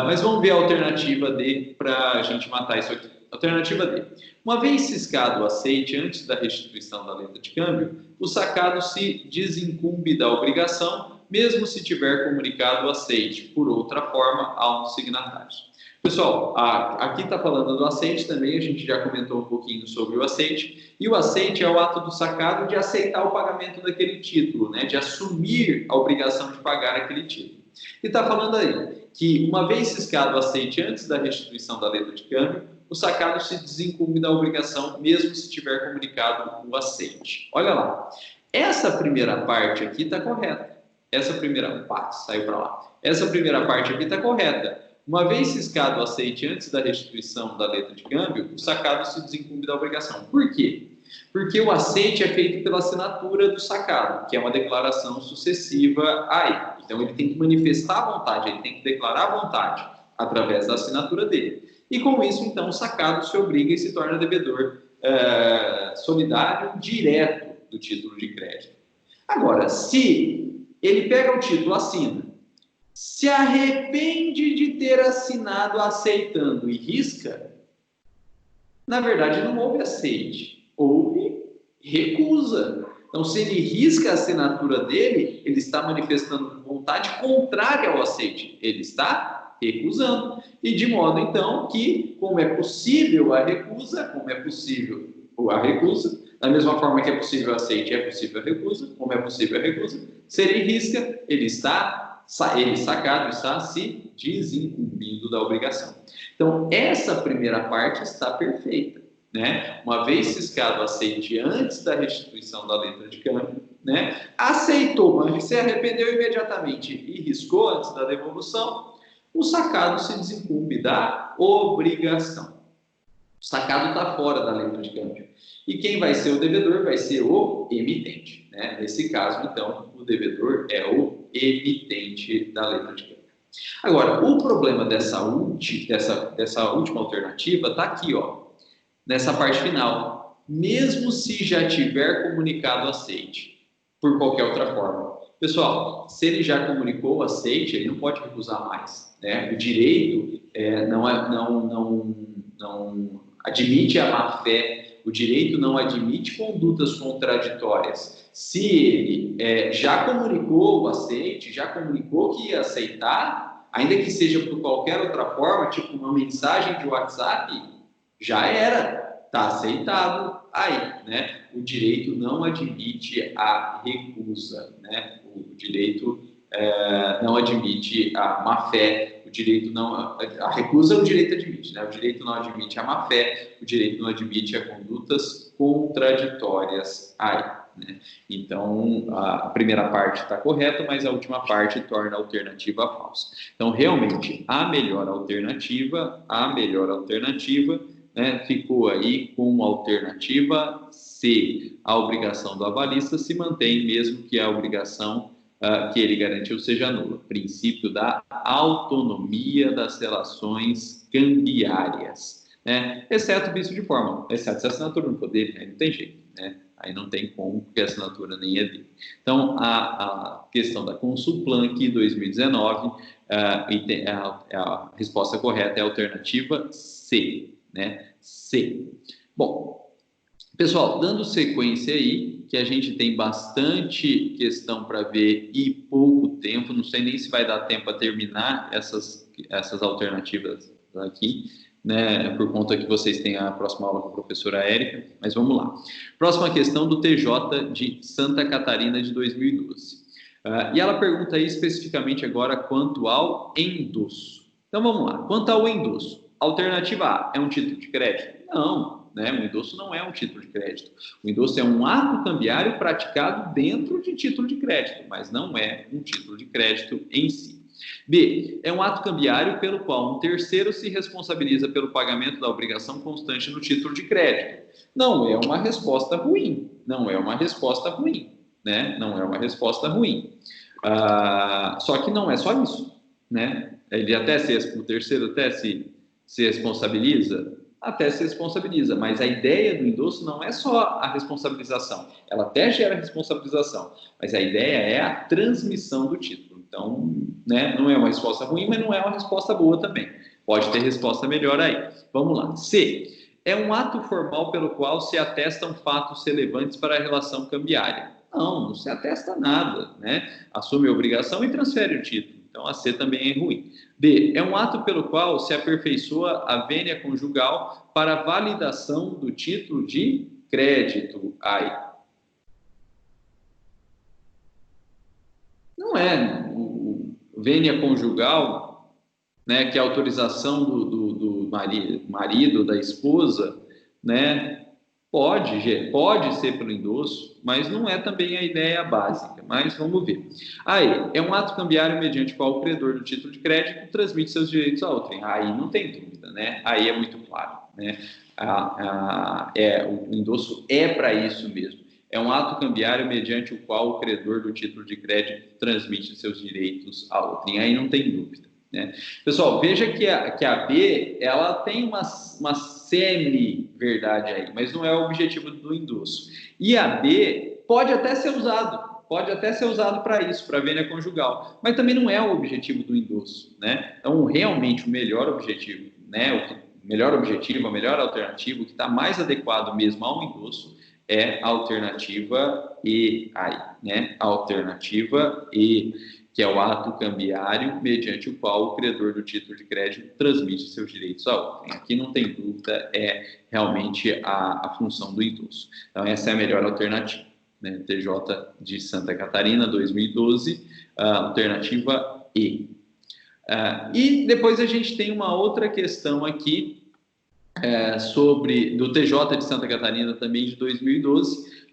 Speaker 1: Mas vamos ver a alternativa D para a gente matar isso aqui. Alternativa D. Uma vez ciscado o aceite antes da restituição da letra de câmbio, o sacado se desincumbe da obrigação, mesmo se tiver comunicado o aceite por outra forma a um dos signatários. Pessoal, aqui está falando do aceite também, a gente já comentou um pouquinho sobre o aceite, e o aceite é o ato do sacado de aceitar o pagamento daquele título, né, de assumir a obrigação de pagar aquele título. E está falando aí que, uma vez ciscado o aceite antes da restituição da letra de câmbio, o sacado se desincumbe da obrigação, mesmo se tiver comunicado o aceite. Olha lá, essa primeira parte aqui está correta. Essa primeira parte aqui está correta. Uma vez ciscado o aceite antes da restituição da letra de câmbio, o sacado se desincumbe da obrigação. Por quê? Porque o aceite é feito pela assinatura do sacado, que é uma declaração sucessiva a ele. Então, ele tem que manifestar a vontade, ele tem que declarar a vontade através da assinatura dele. E com isso, então, o sacado se obriga e se torna devedor solidário direto do título de crédito. Agora, se ele pega o título, assina, se arrepende de ter assinado aceitando e risca, na verdade não houve aceite, houve recusa. Então, se ele risca a assinatura dele, ele está manifestando vontade contrária ao aceite, ele está recusando. E de modo, então, que, como é possível a recusa, da mesma forma que é possível o aceite, é possível a recusa, como é possível a recusa, se ele risca, ele está ele sacado está se desincumbindo da obrigação. Então, essa primeira parte está perfeita, né? Uma vez ciscado aceite antes da restituição da letra de câmbio, né? Aceitou, mas se arrependeu imediatamente e riscou antes da devolução, o sacado se desincumbe da obrigação. O sacado está fora da letra de câmbio. E quem vai ser o devedor vai ser o emitente, né? Nesse caso, então, o devedor é o emitente da letra de câmbio. Agora, o problema dessa última alternativa está aqui, ó, nessa parte final. Mesmo se já tiver comunicado aceite, por qualquer outra forma. Pessoal, se ele já comunicou o aceite, ele não pode recusar mais, né? O direito não admite a má-fé, o direito não admite condutas contraditórias. Se ele já comunicou o aceite, já comunicou que ia aceitar, ainda que seja por qualquer outra forma, tipo uma mensagem de WhatsApp, já era, está aceitado aí, né? O direito não admite a recusa, né? O direito não admite a má-fé, o direito não... A recusa o direito admite, né? O direito não admite a má-fé, o direito não admite a condutas contraditórias aí, né? Então, a primeira parte está correta, mas a última parte torna a alternativa falsa. Então, realmente, a melhor alternativa, né, ficou aí com a alternativa C. A obrigação do avalista se mantém, mesmo que a obrigação que ele garantiu seja nula. Princípio da autonomia das relações cambiárias, né? Exceto o vício de forma, exceto se a assinatura não for dele, aí não tem jeito, né? Aí não tem como, porque a assinatura nem é dele. Então, a questão da Consulplanc 2019, a resposta correta é a alternativa C, né? C. Bom, pessoal, dando sequência aí, que a gente tem bastante questão para ver e pouco tempo, não sei nem se vai dar tempo a terminar essas alternativas aqui, né, por conta que vocês têm a próxima aula com a professora Érica, mas vamos lá. Próxima questão do TJ de Santa Catarina de 2012. E ela pergunta aí especificamente agora quanto ao endosso. Então vamos lá, quanto ao endosso. Alternativa A, é um título de crédito? Não, né? O endosso não é um título de crédito. O endosso é um ato cambiário praticado dentro de título de crédito, mas não é um título de crédito em si. B, é um ato cambiário pelo qual um terceiro se responsabiliza pelo pagamento da obrigação constante no título de crédito. Não é uma resposta ruim, né? Não é uma resposta ruim. Só que não é só isso, né? O terceiro até se responsabiliza, mas a ideia do endosso não é só a responsabilização, ela até gera responsabilização, mas a ideia é a transmissão do título. Então, né, não é uma resposta ruim, mas não é uma resposta boa também. Pode ter resposta melhor aí. Vamos lá. C. É um ato formal pelo qual se atestam fatos relevantes para a relação cambiária. Não se atesta nada, né? Assume a obrigação e transfere o título. Então, a C também é ruim. D. É um ato pelo qual se aperfeiçoa a vênia conjugal para validação do título de crédito. Ai. Não é vênia conjugal, né, que é a autorização do marido, da esposa, né, pode ser pelo endosso, mas não é também a ideia básica, mas vamos ver. Aí, é um ato cambiário mediante o qual o credor do título de crédito transmite seus direitos a outrem. Aí não tem dúvida, né? Aí é muito claro, né? O endosso é para isso mesmo. É um ato cambiário mediante o qual o credor do título de crédito transmite seus direitos a outrem. Aí não tem dúvida, né? Pessoal, veja que a B, ela tem uma semi-verdade aí, mas não é o objetivo do endosso. E a B pode até ser usado para isso, para a vênia conjugal, mas também não é o objetivo do endosso, né? Então, realmente, o melhor objetivo, né? A melhor alternativa, o que está mais adequado mesmo ao endosso, é a alternativa E aí, né? A alternativa E, que é o ato cambiário mediante o qual o credor do título de crédito transmite seus direitos a outrem. Aqui não tem dúvida, é realmente a função do endosso. Então, essa é a melhor alternativa. né? TJ de Santa Catarina, 2012, alternativa E. E depois a gente tem uma outra questão aqui, do TJ de Santa Catarina, também de 2012,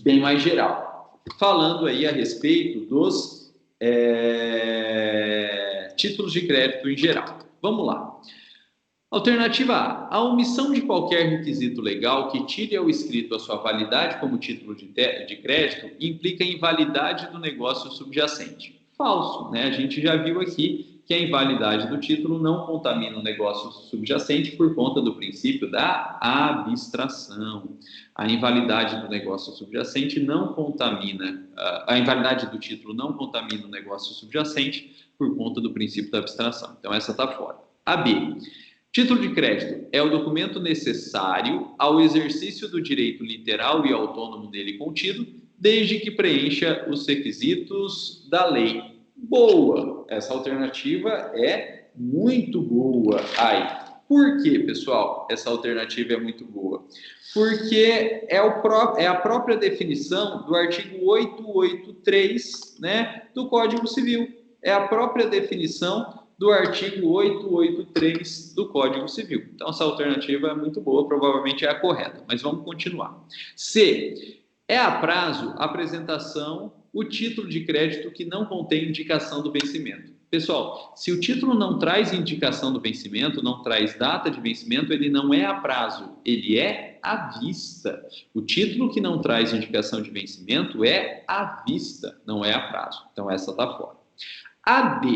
Speaker 1: bem mais geral, falando aí a respeito dos títulos de crédito em geral. Vamos lá. Alternativa A. A omissão de qualquer requisito legal que tire ao escrito a sua validade como título de crédito implica a invalidade do negócio subjacente. Falso, né? A gente já viu aqui que a invalidade do título não contamina o negócio subjacente por conta do princípio da abstração. A invalidade do negócio subjacente não contamina, a invalidade do título não contamina o negócio subjacente por conta do princípio da abstração. Então, essa está fora. A B. Título de crédito é o documento necessário ao exercício do direito literal e autônomo nele contido, desde que preencha os requisitos da lei. Boa! Essa alternativa é muito boa. Por que, pessoal, essa alternativa é muito boa? Porque é a própria definição do artigo 883, né, do Código Civil. É a própria definição do artigo 883 do Código Civil. Então, essa alternativa é muito boa, provavelmente é a correta, mas vamos continuar. C. É a prazo a apresentação o título de crédito que não contém indicação do vencimento. Pessoal, se o título não traz indicação do vencimento, não traz data de vencimento, ele não é a prazo, ele é à vista. O título que não traz indicação de vencimento é à vista, não é a prazo. Então, essa está fora. A D.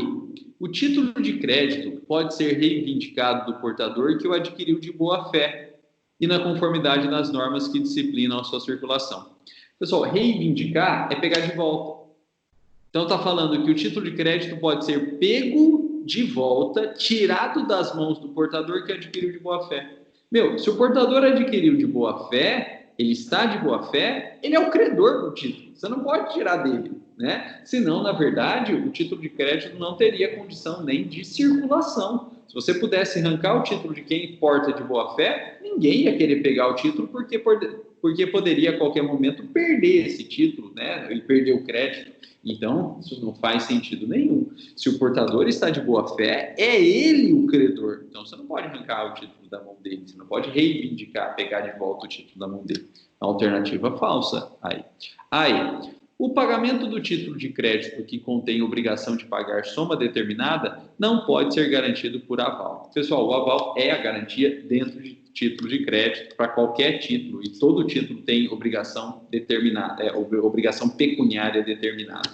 Speaker 1: O título de crédito pode ser reivindicado do portador que o adquiriu de boa fé e na conformidade das normas que disciplinam a sua circulação. Pessoal, reivindicar é pegar de volta. Então, está falando que o título de crédito pode ser pego de volta, tirado das mãos do portador que adquiriu de boa fé. Se o portador adquiriu de boa fé, ele está de boa fé, ele é o credor do título. Você não pode tirar dele, né? Senão, na verdade, o título de crédito não teria condição nem de circulação. Se você pudesse arrancar o título de quem porta de boa fé, ninguém ia querer pegar o título porque poderia a qualquer momento perder esse título, né? E perder o crédito. Então, isso não faz sentido nenhum. Se o portador está de boa fé, é ele o credor. Então, você não pode arrancar o título da mão dele, você não pode reivindicar, pegar de volta o título da mão dele. A alternativa falsa aí. O pagamento do título de crédito que contém obrigação de pagar soma determinada não pode ser garantido por aval. Pessoal, o aval é a garantia dentro de título de crédito para qualquer título, e todo título tem obrigação determinada, obrigação pecuniária determinada,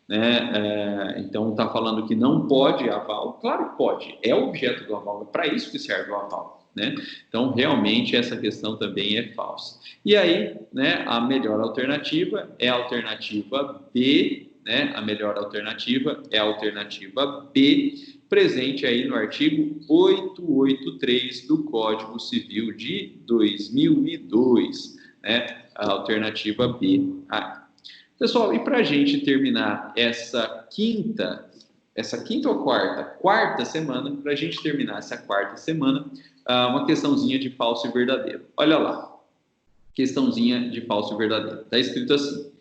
Speaker 1: né? Então, está falando que não pode aval? Claro que pode, é o objeto do aval, é para isso que serve o aval, né? Então, realmente, essa questão também é falsa. E aí, né, a melhor alternativa é a alternativa B, né? A melhor alternativa é a alternativa B, presente aí no artigo 883 do Código Civil de 2002, né? A alternativa B. Pessoal, e para a gente terminar essa quinta ou quarta semana, para a gente terminar essa quarta semana, uma questãozinha de falso e verdadeiro. Olha lá, questãozinha de falso e verdadeiro. Está escrito assim: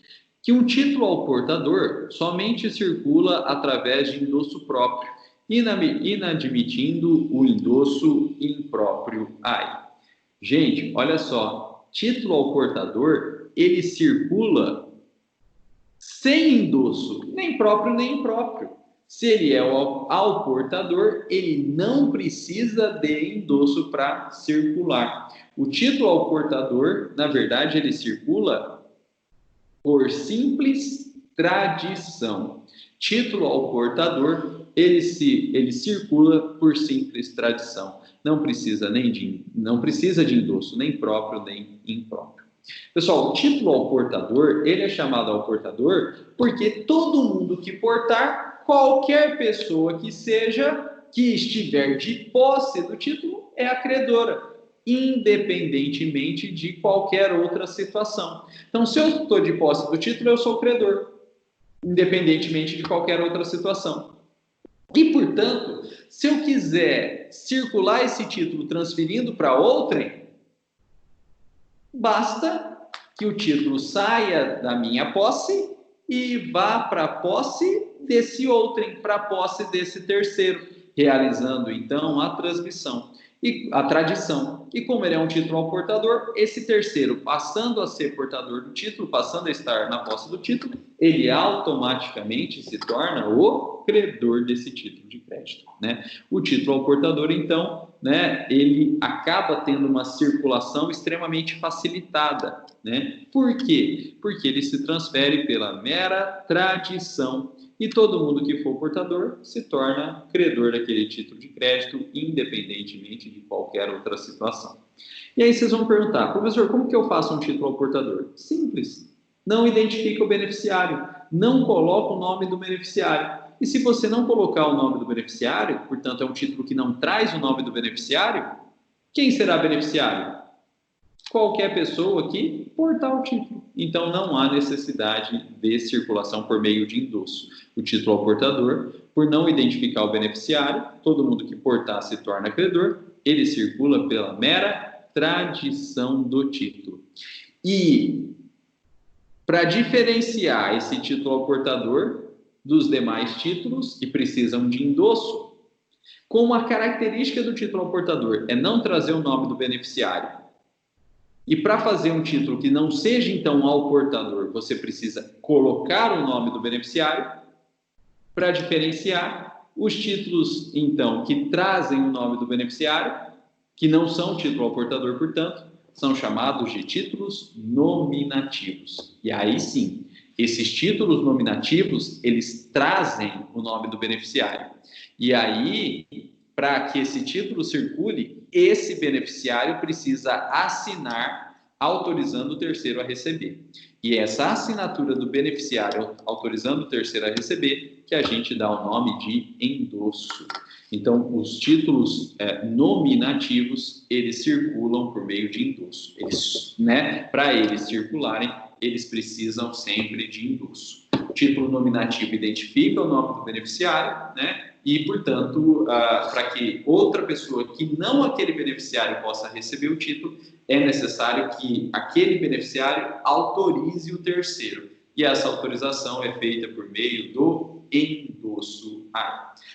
Speaker 1: que um título ao portador somente circula através de endosso próprio, inadmitindo o endosso impróprio. Gente, olha só, título ao portador, ele circula sem endosso, nem próprio nem impróprio. Se ele é ao portador, ele não precisa de endosso para circular. O título ao portador, na verdade, ele circula por simples tradição. Título ao portador, ele circula por simples tradição. Não precisa de endosso, nem próprio, nem impróprio. Pessoal, o título ao portador, ele é chamado ao portador porque todo mundo que portar, qualquer pessoa que estiver de posse do título, é acreedora, independentemente de qualquer outra situação. Então, se eu estou de posse do título, eu sou credor, independentemente de qualquer outra situação. E, portanto, se eu quiser circular esse título transferindo para outrem, basta que o título saia da minha posse e vá para a posse desse outrem, para a posse desse terceiro, realizando então a transmissão e a tradição. E como ele é um título ao portador, esse terceiro, passando a ser portador do título, passando a estar na posse do título, ele automaticamente se torna o credor desse título de crédito, né? O título ao portador, então, né, ele acaba tendo uma circulação extremamente facilitada, né? Por quê? Porque ele se transfere pela mera tradição. E todo mundo que for portador se torna credor daquele título de crédito, independentemente de qualquer outra situação. E aí vocês vão perguntar, professor, como que eu faço um título ao portador? Simples. Não identifica o beneficiário, não coloca o nome do beneficiário. E se você não colocar o nome do beneficiário, portanto é um título que não traz o nome do beneficiário, quem será beneficiário? Qualquer pessoa que portar o título. Então, não há necessidade de circulação por meio de endosso. O título ao portador, por não identificar o beneficiário, todo mundo que portar se torna credor, ele circula pela mera tradição do título. E, para diferenciar esse título ao portador dos demais títulos que precisam de endosso, como a característica do título ao portador é não trazer o nome do beneficiário, e para fazer um título que não seja, então, ao portador, você precisa colocar o nome do beneficiário. Para diferenciar, os títulos, então, que trazem o nome do beneficiário, que não são título ao portador, portanto, são chamados de títulos nominativos. E aí sim, esses títulos nominativos, eles trazem o nome do beneficiário. E aí, para que esse título circule, esse beneficiário precisa assinar autorizando o terceiro a receber. E essa assinatura do beneficiário autorizando o terceiro a receber, que a gente dá o nome de endosso. Então, os títulos nominativos, eles circulam por meio de endosso. Né, para eles circularem, eles precisam sempre de endosso. O título nominativo identifica o nome do beneficiário, né? E, portanto, para que outra pessoa que não aquele beneficiário possa receber o título, é necessário que aquele beneficiário autorize o terceiro. E essa autorização é feita por meio do endosso.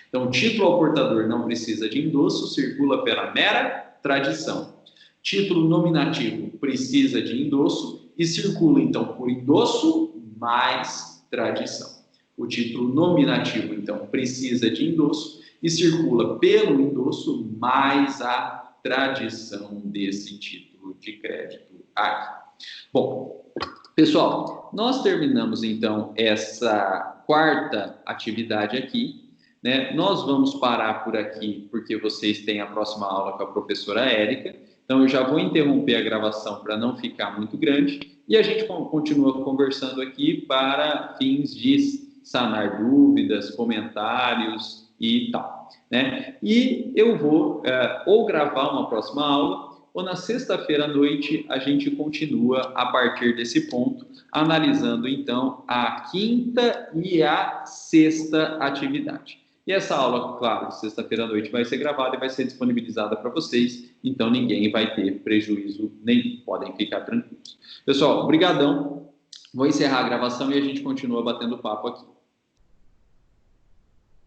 Speaker 1: Então, o título ao portador não precisa de endosso, circula pela mera tradição. Título nominativo precisa de endosso e circula, então, por endosso mais tradição. O título nominativo, então, precisa de endosso e circula pelo endosso mais a tradição desse título de crédito aqui. Bom, pessoal, nós terminamos, então, essa quarta atividade aqui, né? Nós vamos parar por aqui, porque vocês têm a próxima aula com a professora Érica. Então, eu já vou interromper a gravação para não ficar muito grande e a gente continua conversando aqui para fins de sanar dúvidas, comentários e tal, né? E eu vou ou gravar uma próxima aula, ou na sexta-feira à noite a gente continua a partir desse ponto, analisando então a quinta e a sexta atividade. E essa aula, claro, sexta-feira à noite vai ser gravada e vai ser disponibilizada para vocês, então ninguém vai ter prejuízo nenhum, podem ficar tranquilos. Pessoal, brigadão. Vou encerrar a gravação e a gente continua batendo papo aqui.